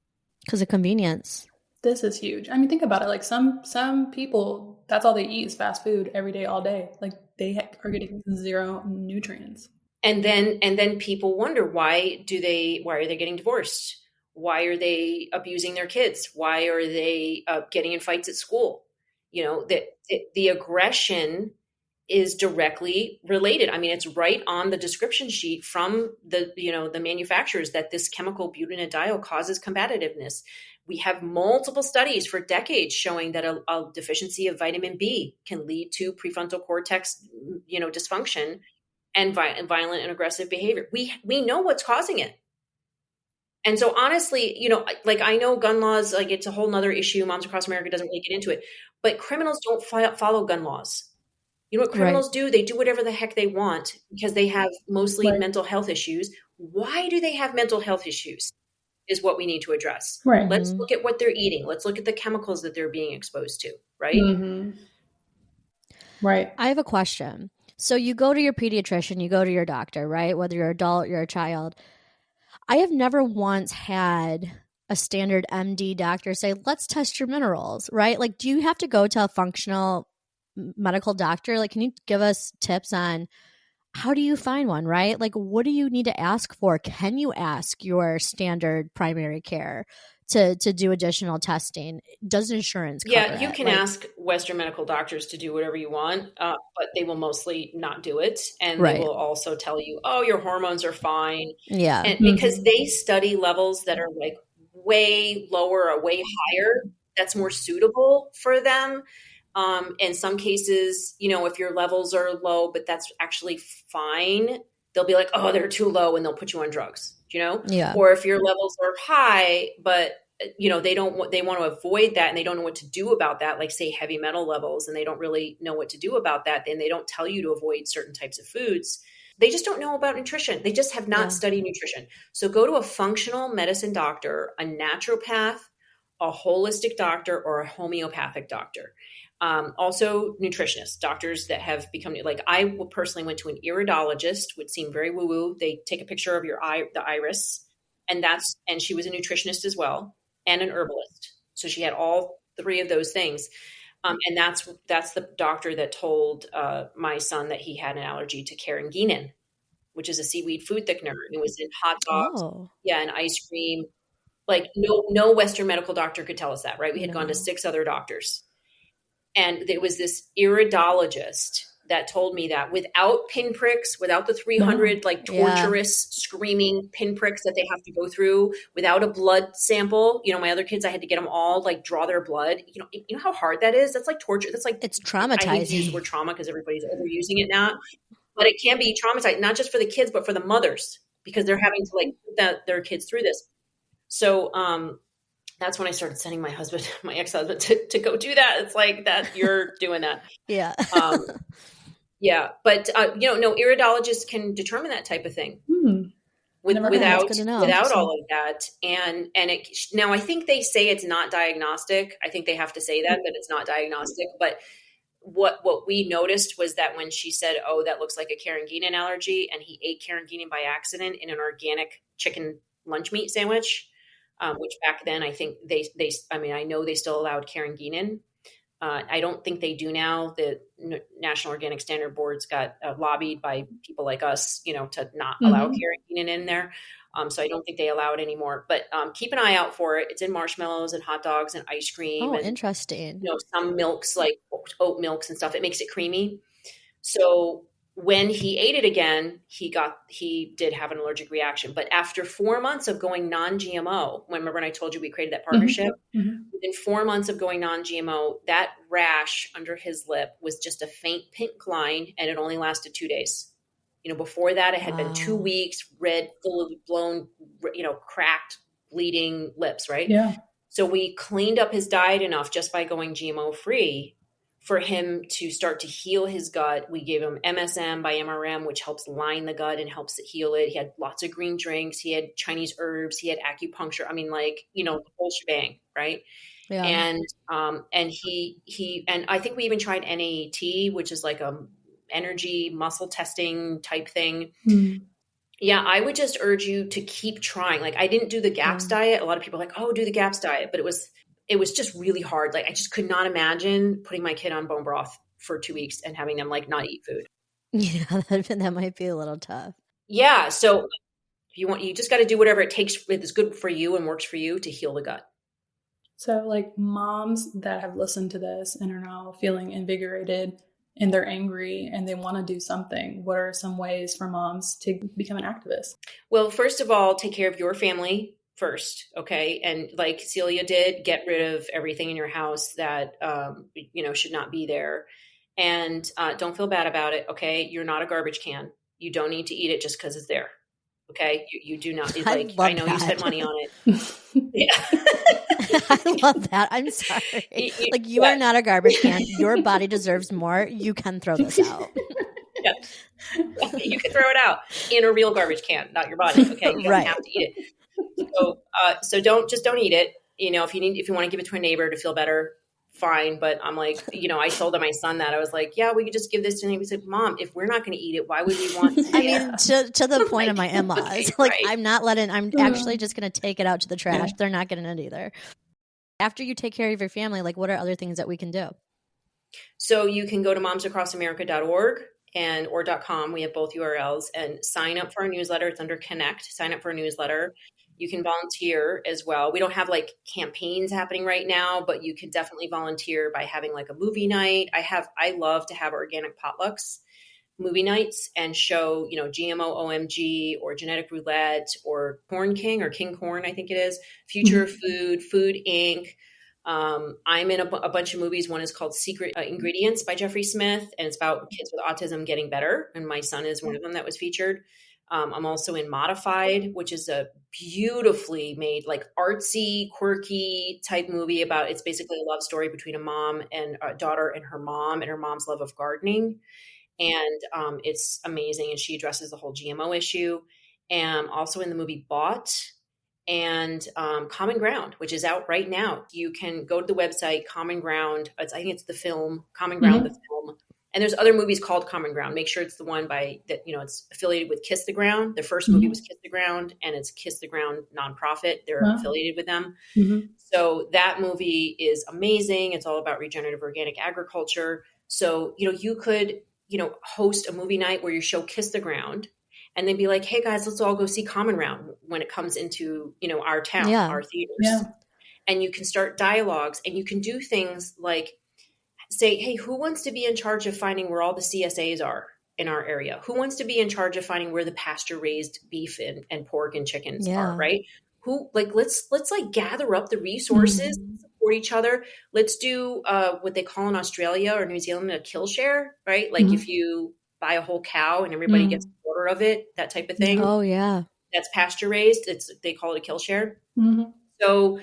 Because of convenience. This is huge. I mean, think about it. Like some people, that's all they eat is fast food every day, all day. Like they are getting zero nutrients. And then people wonder, why are they getting divorced? Why are they abusing their kids? Why are they getting in fights at school? The aggression is directly related. I mean, it's right on the description sheet from the manufacturers that this chemical butadiene causes combativeness. We have multiple studies for decades showing that a deficiency of vitamin B can lead to prefrontal cortex, dysfunction and violent and aggressive behavior. We know what's causing it. And so honestly, I know gun laws, like it's a whole nother issue. Moms Across America doesn't really get into it, but criminals don't follow gun laws. You know what criminals do? They do whatever the heck they want because they have mostly mental health issues. Why do they have mental health issues is what we need to address. Right. Let's look at what they're eating. Let's look at the chemicals that they're being exposed to, right? Mm-hmm. Right. I have a question. So you go to your pediatrician, you go to your doctor, right? Whether you're an adult, you're a child. I have never once had a standard MD doctor say, let's test your minerals, right? Like, do you have to go to a functional medical doctor? Like, can you give us tips on how do you find one, right? Like, what do you need to ask for? Can you ask your standard primary care to do additional testing? Does insurance cover Yeah, you it? can ask Western medical doctors to do whatever you want, but they will mostly not do it. And they will also tell you, oh, your hormones are fine. Yeah. And because they study levels that are like way lower or way higher, that's more suitable for them. In some cases, if your levels are low, but that's actually fine, they'll be like, oh, they're too low, and they'll put you on drugs, Yeah. Or if your levels are high, but they want to avoid that and they don't know what to do about that, like say heavy metal levels, and they don't really know what to do about that, then they don't tell you to avoid certain types of foods. They just don't know about nutrition. They just have not studied nutrition. So go to a functional medicine doctor, a naturopath, a holistic doctor, or a homeopathic doctor. Also nutritionists, doctors that have become, like I personally went to an iridologist, would seem very woo-woo. They take a picture of your eye, the iris, and she was a nutritionist as well, and an herbalist. So she had all three of those things. And that's the doctor that told my son that he had an allergy to carrageenan, which is a seaweed food thickener. It was in hot dogs, and ice cream. Like no Western medical doctor could tell us that, right? We had gone to 6 other doctors. And there was this iridologist that told me that without pinpricks, without the 300 torturous screaming pinpricks that they have to go through, without a blood sample, my other kids, I had to get them all draw their blood. You know how hard that is? That's like torture. That's like, it's traumatizing. I hate to use the word trauma because everybody's overusing it now, but it can be traumatizing, not just for the kids, but for the mothers, because they're having to put their kids through this. So, that's when I started sending my ex-husband to go do that. It's like that you're doing that. Yeah. Yeah. But, no, iridologists can determine that type of thing without all of that. And now I think they say it's not diagnostic. I think they have to say that it's not diagnostic, but what we noticed was that when she said, oh, that looks like a carrageenan allergy, and he ate carrageenan by accident in an organic chicken lunch meat sandwich, which back then I think I know they still allowed carrageenan. I don't think they do now. The National Organic Standard Board's got lobbied by people like us, to not allow carrageenan in there. So I don't think they allow it anymore. But keep an eye out for it. It's in marshmallows and hot dogs and ice cream. Oh, and, interesting. some milks like oat milks and stuff. It makes it creamy. So when he ate it again, he did have an allergic reaction. But after 4 months of going non-GMO, remember when I told you we created that partnership? Within 4 months of going non-GMO, that rash under his lip was just a faint pink line, and it only lasted 2 days. Before that, it had been 2 weeks, red, full of blown, cracked, bleeding lips, right? Yeah. So we cleaned up his diet enough just by going GMO free for him to start to heal his gut. We gave him MSM by MRM, which helps line the gut and helps it heal it. He had lots of green drinks. He had Chinese herbs. He had acupuncture. I mean, the whole shebang, right? Yeah. And I think we even tried NAT, which is like a energy muscle testing type thing. Yeah, I would just urge you to keep trying. Like, I didn't do the GAPS diet. A lot of people are like, oh, do the GAPS diet. But it was just really hard. Like, I just could not imagine putting my kid on bone broth for 2 weeks and having them not eat food. Yeah, that might be a little tough. Yeah. So you just got to do whatever it takes that is good for you and works for you to heal the gut. So moms that have listened to this and are now feeling invigorated and they're angry and they want to do something, what are some ways for moms to become an activist? Well, first of all, take care of your family first. Okay. And like Celia did, get rid of everything in your house that, should not be there. And don't feel bad about it. Okay. You're not a garbage can. You don't need to eat it just because it's there. Okay. You do not. I know you spent money on it. Yeah. I love that. I'm sorry. You are not a garbage can. Your body deserves more. You can throw this out. Yeah. You can throw it out in a real garbage can, not your body. Okay. You don't have to eat it. So don't eat it. If you want to give it to a neighbor to feel better, fine. But I'm like, I told my son that I was like, yeah, we could just give this to him. He said, Mom, if we're not going to eat it, why would we want to? I mean, to the point of my in-laws, right. I'm actually just going to take it out to the trash. They're not getting it either. After you take care of your family, what are other things that we can do? So you can go to momsacrossamerica.org or .com. We have both URLs, and sign up for our newsletter. It's under Connect. Sign up for a newsletter. You can volunteer as well. We don't have campaigns happening right now, but you can definitely volunteer by having a movie night. I love to have organic potlucks movie nights and show, GMO OMG or Genetic Roulette or Corn King or King Corn, I think it is, Future of Food, Food Inc. I'm in a bunch of movies. One is called Secret Ingredients by Jeffrey Smith, and it's about kids with autism getting better. And my son is one of them that was featured. I'm also in Modified, which is a beautifully made, artsy, quirky type movie it's basically a love story between a mom and a daughter and her mom's love of gardening. And it's amazing. And she addresses the whole GMO issue. And also in the movie Bought and Common Ground, which is out right now. You can go to the website, Common Ground. I think it's the film, Common Ground, the film. And there's other movies called Common Ground. Make sure it's the one it's affiliated with Kiss the Ground. The first movie was Kiss the Ground, and it's Kiss the Ground nonprofit. They're affiliated with them. So that movie is amazing. It's all about regenerative organic agriculture. So, you could host a movie night where you show Kiss the Ground and then be like, hey guys, let's all go see Common Ground when it comes into, our town, our theaters. Yeah. And you can start dialogues, and you can do things like say, hey, who wants to be in charge of finding where all the CSAs are in our area? Who wants to be in charge of finding where the pasture raised beef and pork and chickens are, right? Let's gather up the resources, support each other. Let's do what they call in Australia or New Zealand a kill share, right? If you buy a whole cow and everybody gets a quarter of it, that type of thing. Oh yeah. That's pasture raised. They call it a kill share. So,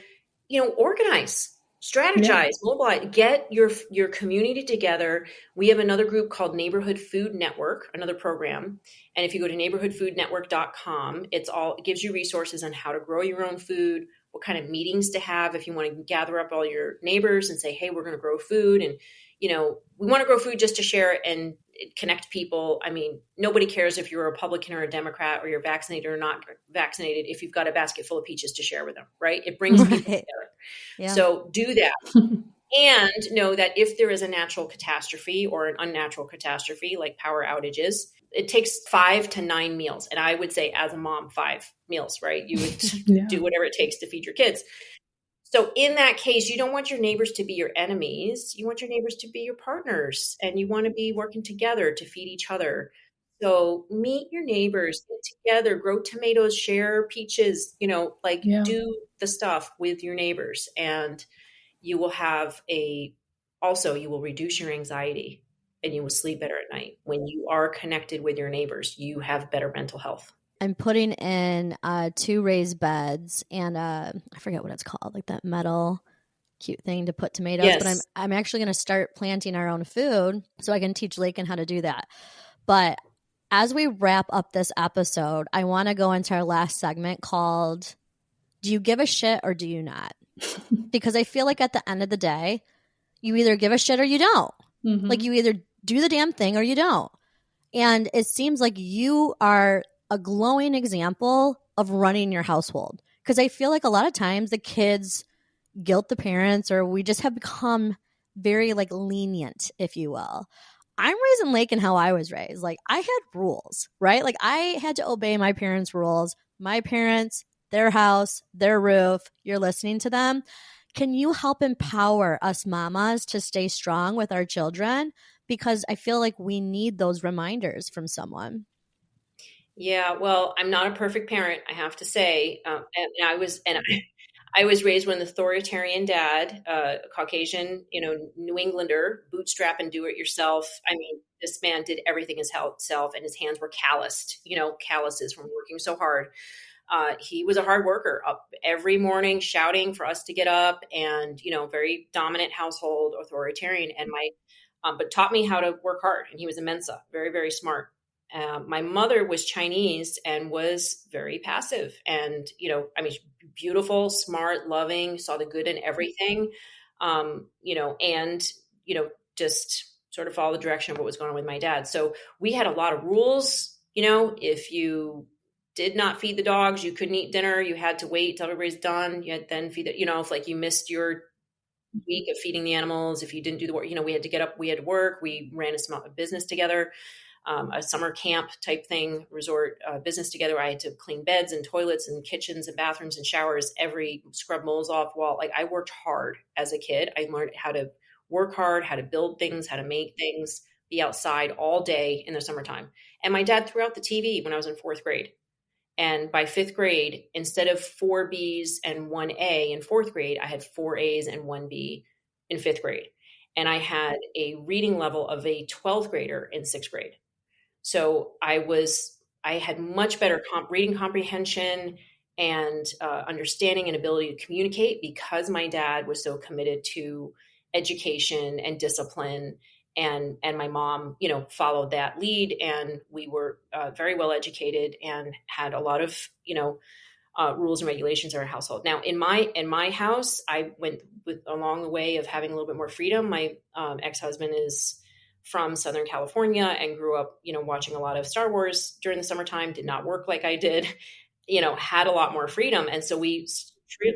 organize, strategize, mobilize, get your community together. We have another group called Neighborhood Food Network, another program. And if you go to neighborhoodfoodnetwork.com, it gives you resources on how to grow your own food, what kind of meetings to have if you want to gather up all your neighbors and say, hey, we're going to grow food. And, we want to grow food just to share it and connect people. I mean, nobody cares if you're a Republican or a Democrat or you're vaccinated or not vaccinated if you've got a basket full of peaches to share with them, right? It brings people together. Yeah. So do that. And know that if there is a natural catastrophe or an unnatural catastrophe, like power outages, it takes 5 to 9 meals. And I would say as a mom, 5 meals, right? You would do whatever it takes to feed your kids. So in that case, you don't want your neighbors to be your enemies. You want your neighbors to be your partners, and you want to be working together to feed each other. So meet your neighbors, get together, grow tomatoes, share peaches, do the stuff with your neighbors, and you will you will reduce your anxiety and you will sleep better at night. When you are connected with your neighbors, you have better mental health. I'm putting in 2 raised beds and I forget what it's called, like that metal cute thing to put tomatoes. Yes. But I'm actually going to start planting our own food so I can teach Lakin how to do that. But as we wrap up this episode, I want to go into our last segment called "Do you give a shit or do you not?" Because I feel like at the end of the day, you either give a shit or you don't. Mm-hmm. Like you either do the damn thing or you don't. And it seems like you are a glowing example of running your household. Because I feel like a lot of times the kids guilt the parents, or we just have become very like lenient, if you will. I'm raising Lakin how I was raised. Like I had rules, right? Like I had to obey my parents' rules. My parents, their house, their roof, you're listening to them. Can you help empower us mamas to stay strong with our children? Because I feel like we need those reminders from someone. Yeah, well, I'm not a perfect parent, I have to say. I was raised with an authoritarian dad, a Caucasian, New Englander, bootstrap and do it yourself. I mean, this man did everything himself, and his hands were calloused, calluses from working so hard. He was a hard worker, up every morning shouting for us to get up, and very dominant household, authoritarian, and but taught me how to work hard. And he was a Mensa, very, very smart. My mother was Chinese and was very passive, and beautiful, smart, loving, saw the good in everything, and just sort of follow the direction of what was going on with my dad. So we had a lot of rules. If you did not feed the dogs, you couldn't eat dinner. You had to wait till everybody's done. You had then feed it. If like you missed your week of feeding the animals, if you didn't do the work, we had to get up. We had to work. We ran a business together. A summer camp type thing, resort business together. I had to clean beds and toilets and kitchens and bathrooms and showers, scrub moles off wall. Like I worked hard as a kid. I learned how to work hard, how to build things, how to make things, be outside all day in the summertime. And my dad threw out the TV when I was in 4th grade. And by 5th grade, instead of 4 B's and 1 A in 4th grade, I had 4 A's and 1 B in 5th grade. And I had a reading level of a 12th grader in 6th grade. So I had much better reading comprehension and understanding and ability to communicate because my dad was so committed to education and discipline, and my mom, followed that lead, and we were very well educated and had a lot of, rules and regulations in our household. Now, in my house, I went along the way of having a little bit more freedom. My ex-husband is from Southern California and grew up, watching a lot of Star Wars during the summertime, did not work like I did, had a lot more freedom. And so we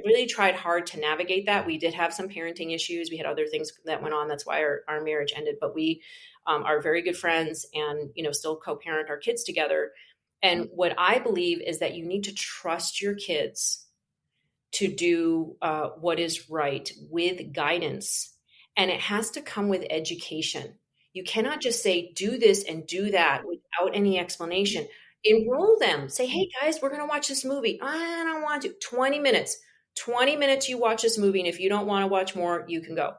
really tried hard to navigate that. We did have some parenting issues. We had other things that went on. That's why our marriage ended, but we are very good friends and, still co-parent our kids together. And what I believe is that you need to trust your kids to do what is right with guidance. And it has to come with education. You cannot just say, do this and do that without any explanation. Enroll them. Say, hey, guys, we're going to watch this movie. I don't want to. 20 minutes. 20 minutes you watch this movie, and if you don't want to watch more, you can go.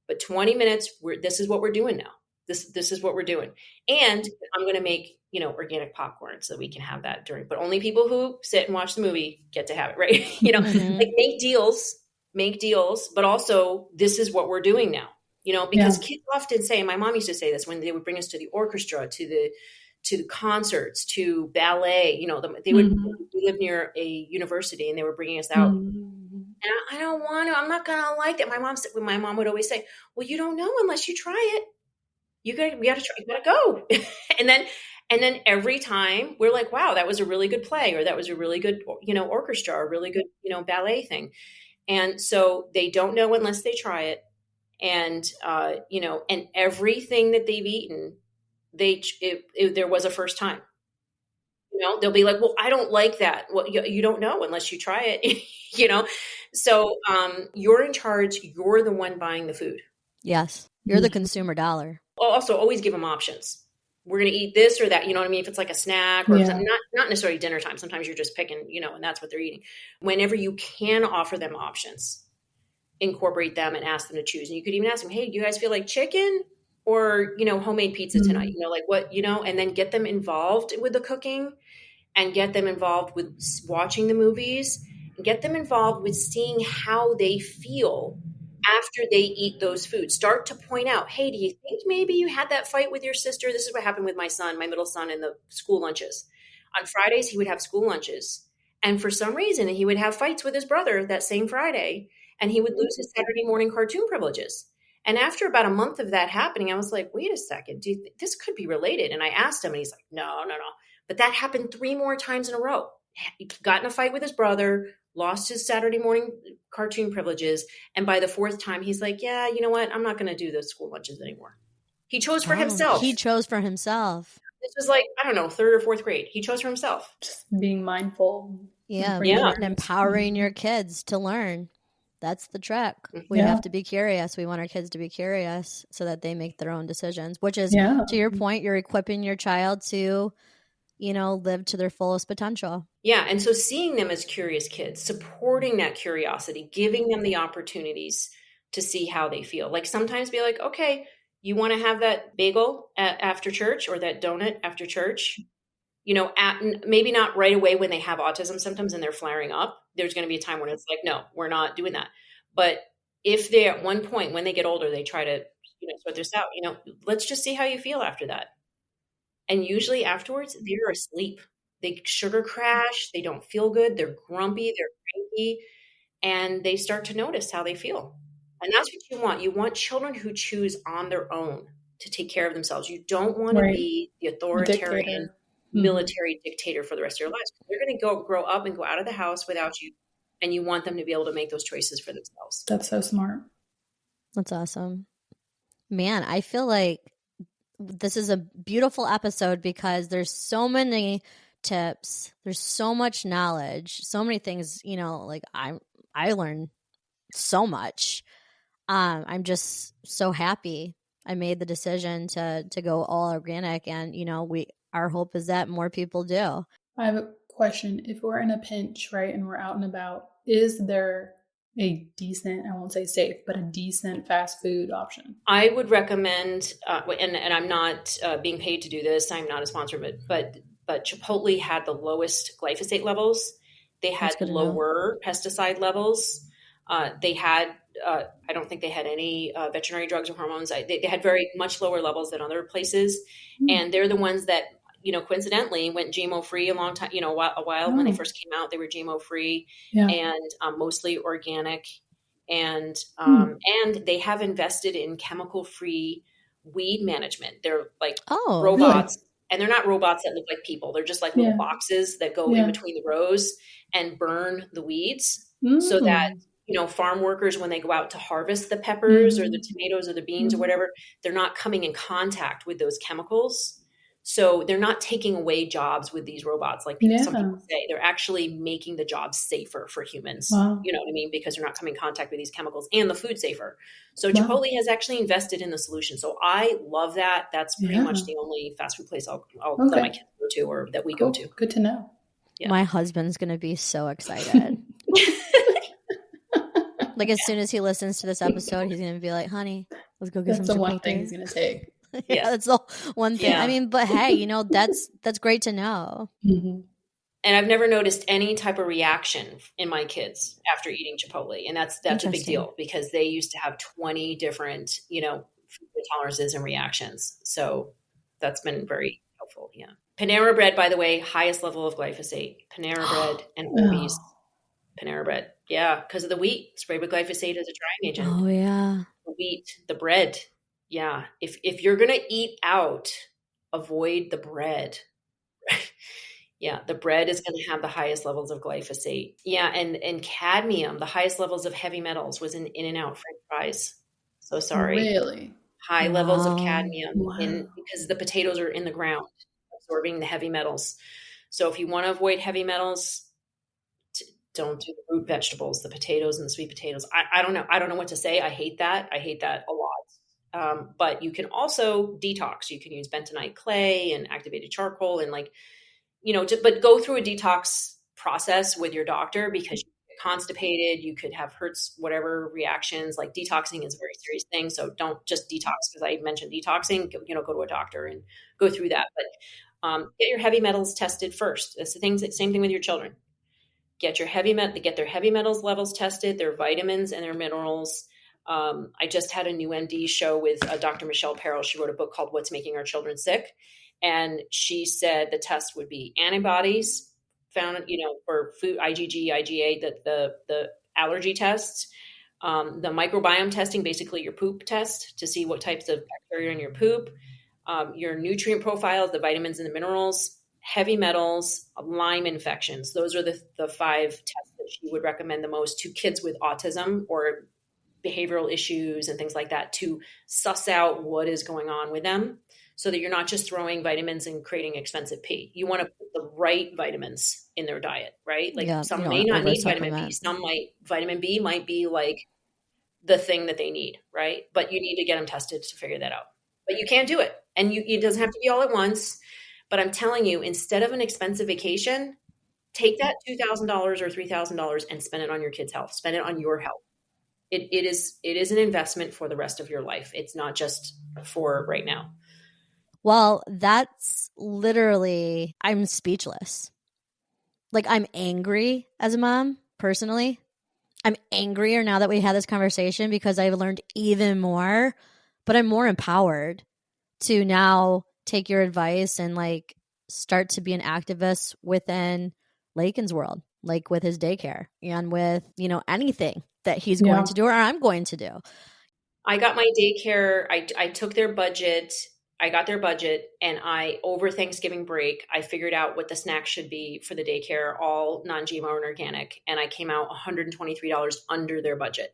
But 20 minutes, this is what we're doing now. This is what we're doing. And I'm going to make, organic popcorn so we can have that but only people who sit and watch the movie get to have it, right? Like make deals, but also this is what we're doing now. Because kids often say, my mom used to say this when they would bring us to the orchestra, to the concerts, to ballet, they would live near a university and they were bringing us out. And I don't want to, I'm not going to like that. My mom would always say, well, you don't know unless you try it. We got to try, you got to go. and then every time we're like, wow, that was a really good play, or that was a really good, orchestra, or really good, ballet thing. And so they don't know unless they try it. And, and everything that they've eaten, there was a first time. They'll be like, well, I don't like that. Well, you don't know unless you try it, So you're in charge. You're the one buying the food. Yes. You're the consumer dollar. Also, always give them options. we're going to eat this or that. You know what I mean? If it's like a snack or not necessarily dinner time. Sometimes you're just picking, and that's what they're eating. Whenever you can offer them options, incorporate them and ask them to choose. And you could even ask them, hey, do you guys feel like chicken or, homemade pizza tonight? Like what, and then get them involved with the cooking and get them involved with watching the movies and get them involved with seeing how they feel after they eat those foods. Start to point out, hey, do you think maybe you had that fight with your sister? This is what happened with my son, my middle son, in the school lunches. On Fridays, he would have school lunches. And for some reason, he would have fights with his brother that same Friday, and he would lose his Saturday morning cartoon privileges. And after about a month of that happening, I was like, wait a second, this could be related. And I asked him, and he's like, no. But that happened 3 more times in a row. He got in a fight with his brother, lost his Saturday morning cartoon privileges. And by the 4th time, he's like, yeah, you know what? I'm not going to do those school lunches anymore. He chose for himself. He chose for himself. This was like, I don't know, 3rd or 4th grade. He chose for himself. Just being mindful. Yeah. And empowering your kids to learn. That's the trick. We have to be curious. We want our kids to be curious so that they make their own decisions, which is, to your point, you're equipping your child to, live to their fullest potential. Yeah. And so seeing them as curious kids, supporting that curiosity, giving them the opportunities to see how they feel. Like sometimes be like, okay, you want to have that bagel after church or that donut after church? Maybe not right away when they have autism symptoms and they're flaring up. There's going to be a time when it's like, no, we're not doing that. But if they at one point when they get older, they try to, sort this out, let's just see how you feel after that. And usually afterwards, they're asleep. They sugar crash. They don't feel good. They're grumpy. They're cranky. And they start to notice how they feel. And that's what you want. You want children who choose on their own to take care of themselves. You don't want to be the authoritarian military dictator for the rest of your lives. They're going to grow up and go out of the house without you. And you want them to be able to make those choices for themselves. That's so smart. That's awesome. Man, I feel like this is a beautiful episode because there's so many tips. There's so much knowledge, so many things, like I learned so much. I'm just so happy I made the decision to go all organic, and our hope is that more people do. I have a question. If we're in a pinch, right, and we're out and about, is there a decent, I won't say safe, but a decent fast food option? I would recommend, and I'm not being paid to do this. I'm not a sponsor, but Chipotle had the lowest glyphosate levels. They had lower pesticide levels. They had, I don't think they had any veterinary drugs or hormones. They had very much lower levels than other places. And they're the ones that, coincidentally went GMO free a long time, a while when they first came out, they were GMO free and mostly organic. And they have invested in chemical free weed management. They're like robots. Really? And they're not robots that look like people. They're just like little boxes that go in between the rows and burn the weeds so that, farm workers, when they go out to harvest the peppers or the tomatoes or the beans or whatever, they're not coming in contact with those chemicals. So they're not taking away jobs with these robots. Like some people say, they're actually making the jobs safer for humans. Wow. You know what I mean? Because they're not coming in contact with these chemicals and the food safer. So Chipotle has actually invested in the solution. So I love that. That's pretty much the only fast food place I'll let my kids go to or that we go to. Good to know. Yeah. My husband's going to be so excited. Like as soon as he listens to this episode, he's going to be like, honey, let's go get some Chipotle. That's the one thing he's going to take. Yeah, that's the one thing. Yeah. I mean, but hey, that's great to know. Mm-hmm. And I've never noticed any type of reaction in my kids after eating Chipotle. And that's a big deal because they used to have 20 different, food tolerances and reactions. So that's been very helpful. Yeah. Panera Bread, by the way, highest level of glyphosate. Panera Bread and Arby's. Panera Bread. Yeah. Because of the wheat sprayed with glyphosate as a drying agent. Oh yeah. The wheat, the bread. Yeah. If you're going to eat out, avoid the bread. Yeah. The bread is going to have the highest levels of glyphosate. Yeah. And cadmium, the highest levels of heavy metals was in In-N-Out French fries. So sorry. Really? High levels of cadmium because the potatoes are in the ground absorbing the heavy metals. So if you want to avoid heavy metals, don't do the root vegetables, the potatoes and the sweet potatoes. I don't know. I don't know what to say. I hate that. I hate that a lot. But you can also detox. You can use bentonite clay and activated charcoal and but go through a detox process with your doctor because you get constipated, you could have Hertz, whatever reactions. Like detoxing is a very serious thing. So don't just detox because I mentioned detoxing, go to a doctor and go through that. But get your heavy metals tested first. It's same thing with your children. Get their heavy metals levels tested, their vitamins and their minerals. I just had a new ND show with Dr. Michelle Perrell. She wrote a book called What's Making Our Children Sick. And she said the test would be antibodies found, for food, IgG, IgA, the allergy tests, the microbiome testing, basically your poop test to see what types of bacteria are in your poop, your nutrient profiles, the vitamins and the minerals, heavy metals, Lyme infections. Those are the 5 tests that she would recommend the most to kids with autism or behavioral issues and things like that to suss out what is going on with them so that you're not just throwing vitamins and creating expensive pee. You want to put the right vitamins in their diet, right? Like some may not need vitamin B. Vitamin B might be like the thing that they need, right? But you need to get them tested to figure that out. But you can't do it. And it doesn't have to be all at once. But I'm telling you, instead of an expensive vacation, take that $2,000 or $3,000 and spend it on your kids' health. Spend it on your health. It is an investment for the rest of your life. It's not just for right now. Well, that's literally, I'm speechless. Like, I'm angry as a mom, personally. I'm angrier now that we had this conversation because I've learned even more, but I'm more empowered to now take your advice and like start to be an activist within Lakin's world, like with his daycare and with, anything that he's going to do or I'm going to do. I got my daycare. I took their budget. I got their budget and over Thanksgiving break, I figured out what the snacks should be for the daycare, all non-GMO and organic. And I came out $123 under their budget.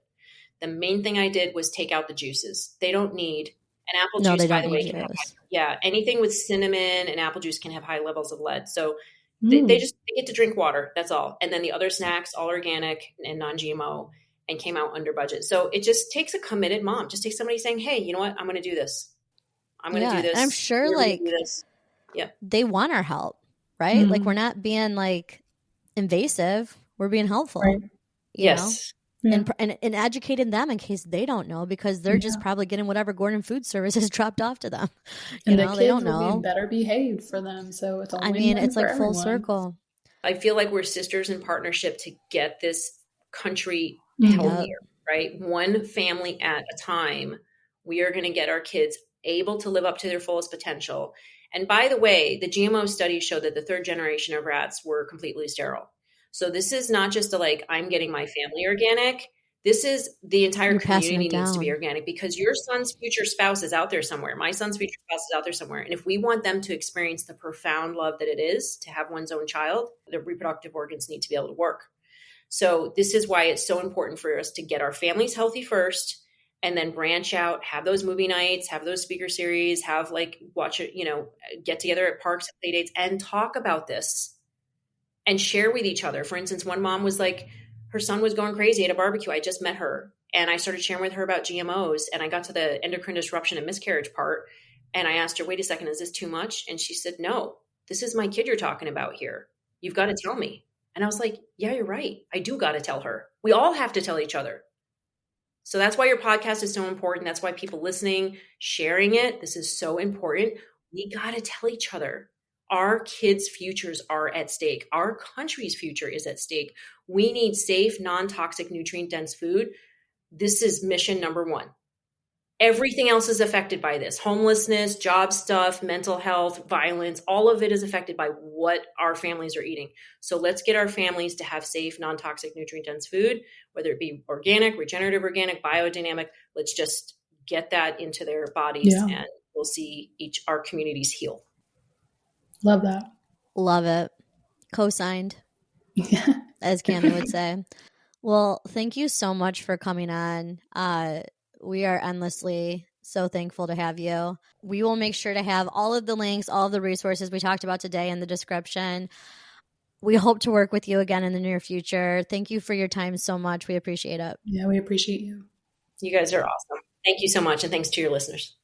The main thing I did was take out the juices. They don't need an apple juice, by the way. Anything with cinnamon and apple juice can have high levels of lead. So they get to drink water. That's all. And then the other snacks, all organic and non-GMO, and came out under budget. So it just takes a committed mom. Just takes somebody saying, hey, you know what? I'm going to do this. I'm going to do this. And I'm sure they want our help, right? Like we're not being like invasive. We're being helpful. Right. You know? Yeah. And educating them in case they don't know because they're just probably getting whatever Gordon Food Service has dropped off to them. And the kids they don't know. Will be better behaved for them. So it's all it's like full circle. I feel like we're sisters in partnership to get this country healthier, right? One family at a time. We are going to get our kids able to live up to their fullest potential. And by the way, the GMO studies show that the 3rd generation of rats were completely sterile. So this is not just I'm getting my family organic. This is the entire community needs to be organic because your son's future spouse is out there somewhere. My son's future spouse is out there somewhere. And if we want them to experience the profound love that it is to have one's own child, the reproductive organs need to be able to work. So this is why it's so important for us to get our families healthy first and then branch out, have those movie nights, have those speaker series, have watch it, get together at parks and play dates and talk about this and share with each other. For instance, one mom was like, her son was going crazy at a barbecue. I just met her and I started sharing with her about GMOs and I got to the endocrine disruption and miscarriage part. And I asked her, wait a second, is this too much? And she said, no, this is my kid you're talking about here. You've got to tell me. And I was like, yeah, you're right. I do got to tell her. We all have to tell each other. So that's why your podcast is so important. That's why people listening, sharing it, this is so important. We got to tell each other. Our kids' futures are at stake. Our country's future is at stake. We need safe, non-toxic, nutrient-dense food. This is mission number 1. Everything else is affected by this. Homelessness, job stuff, mental health, violence, all of it is affected by what our families are eating. So let's get our families to have safe, non-toxic, nutrient-dense food, whether it be organic, regenerative organic, biodynamic. Let's just get that into their bodies and we'll see our communities heal. Love that. Love it. Co-signed, as Cammie would say. Well, thank you so much for coming on. We are endlessly so thankful to have you. We will make sure to have all of the links, all of the resources we talked about today in the description. We hope to work with you again in the near future. Thank you for your time so much. We appreciate it. Yeah, we appreciate you. You guys are awesome. Thank you so much. And thanks to your listeners.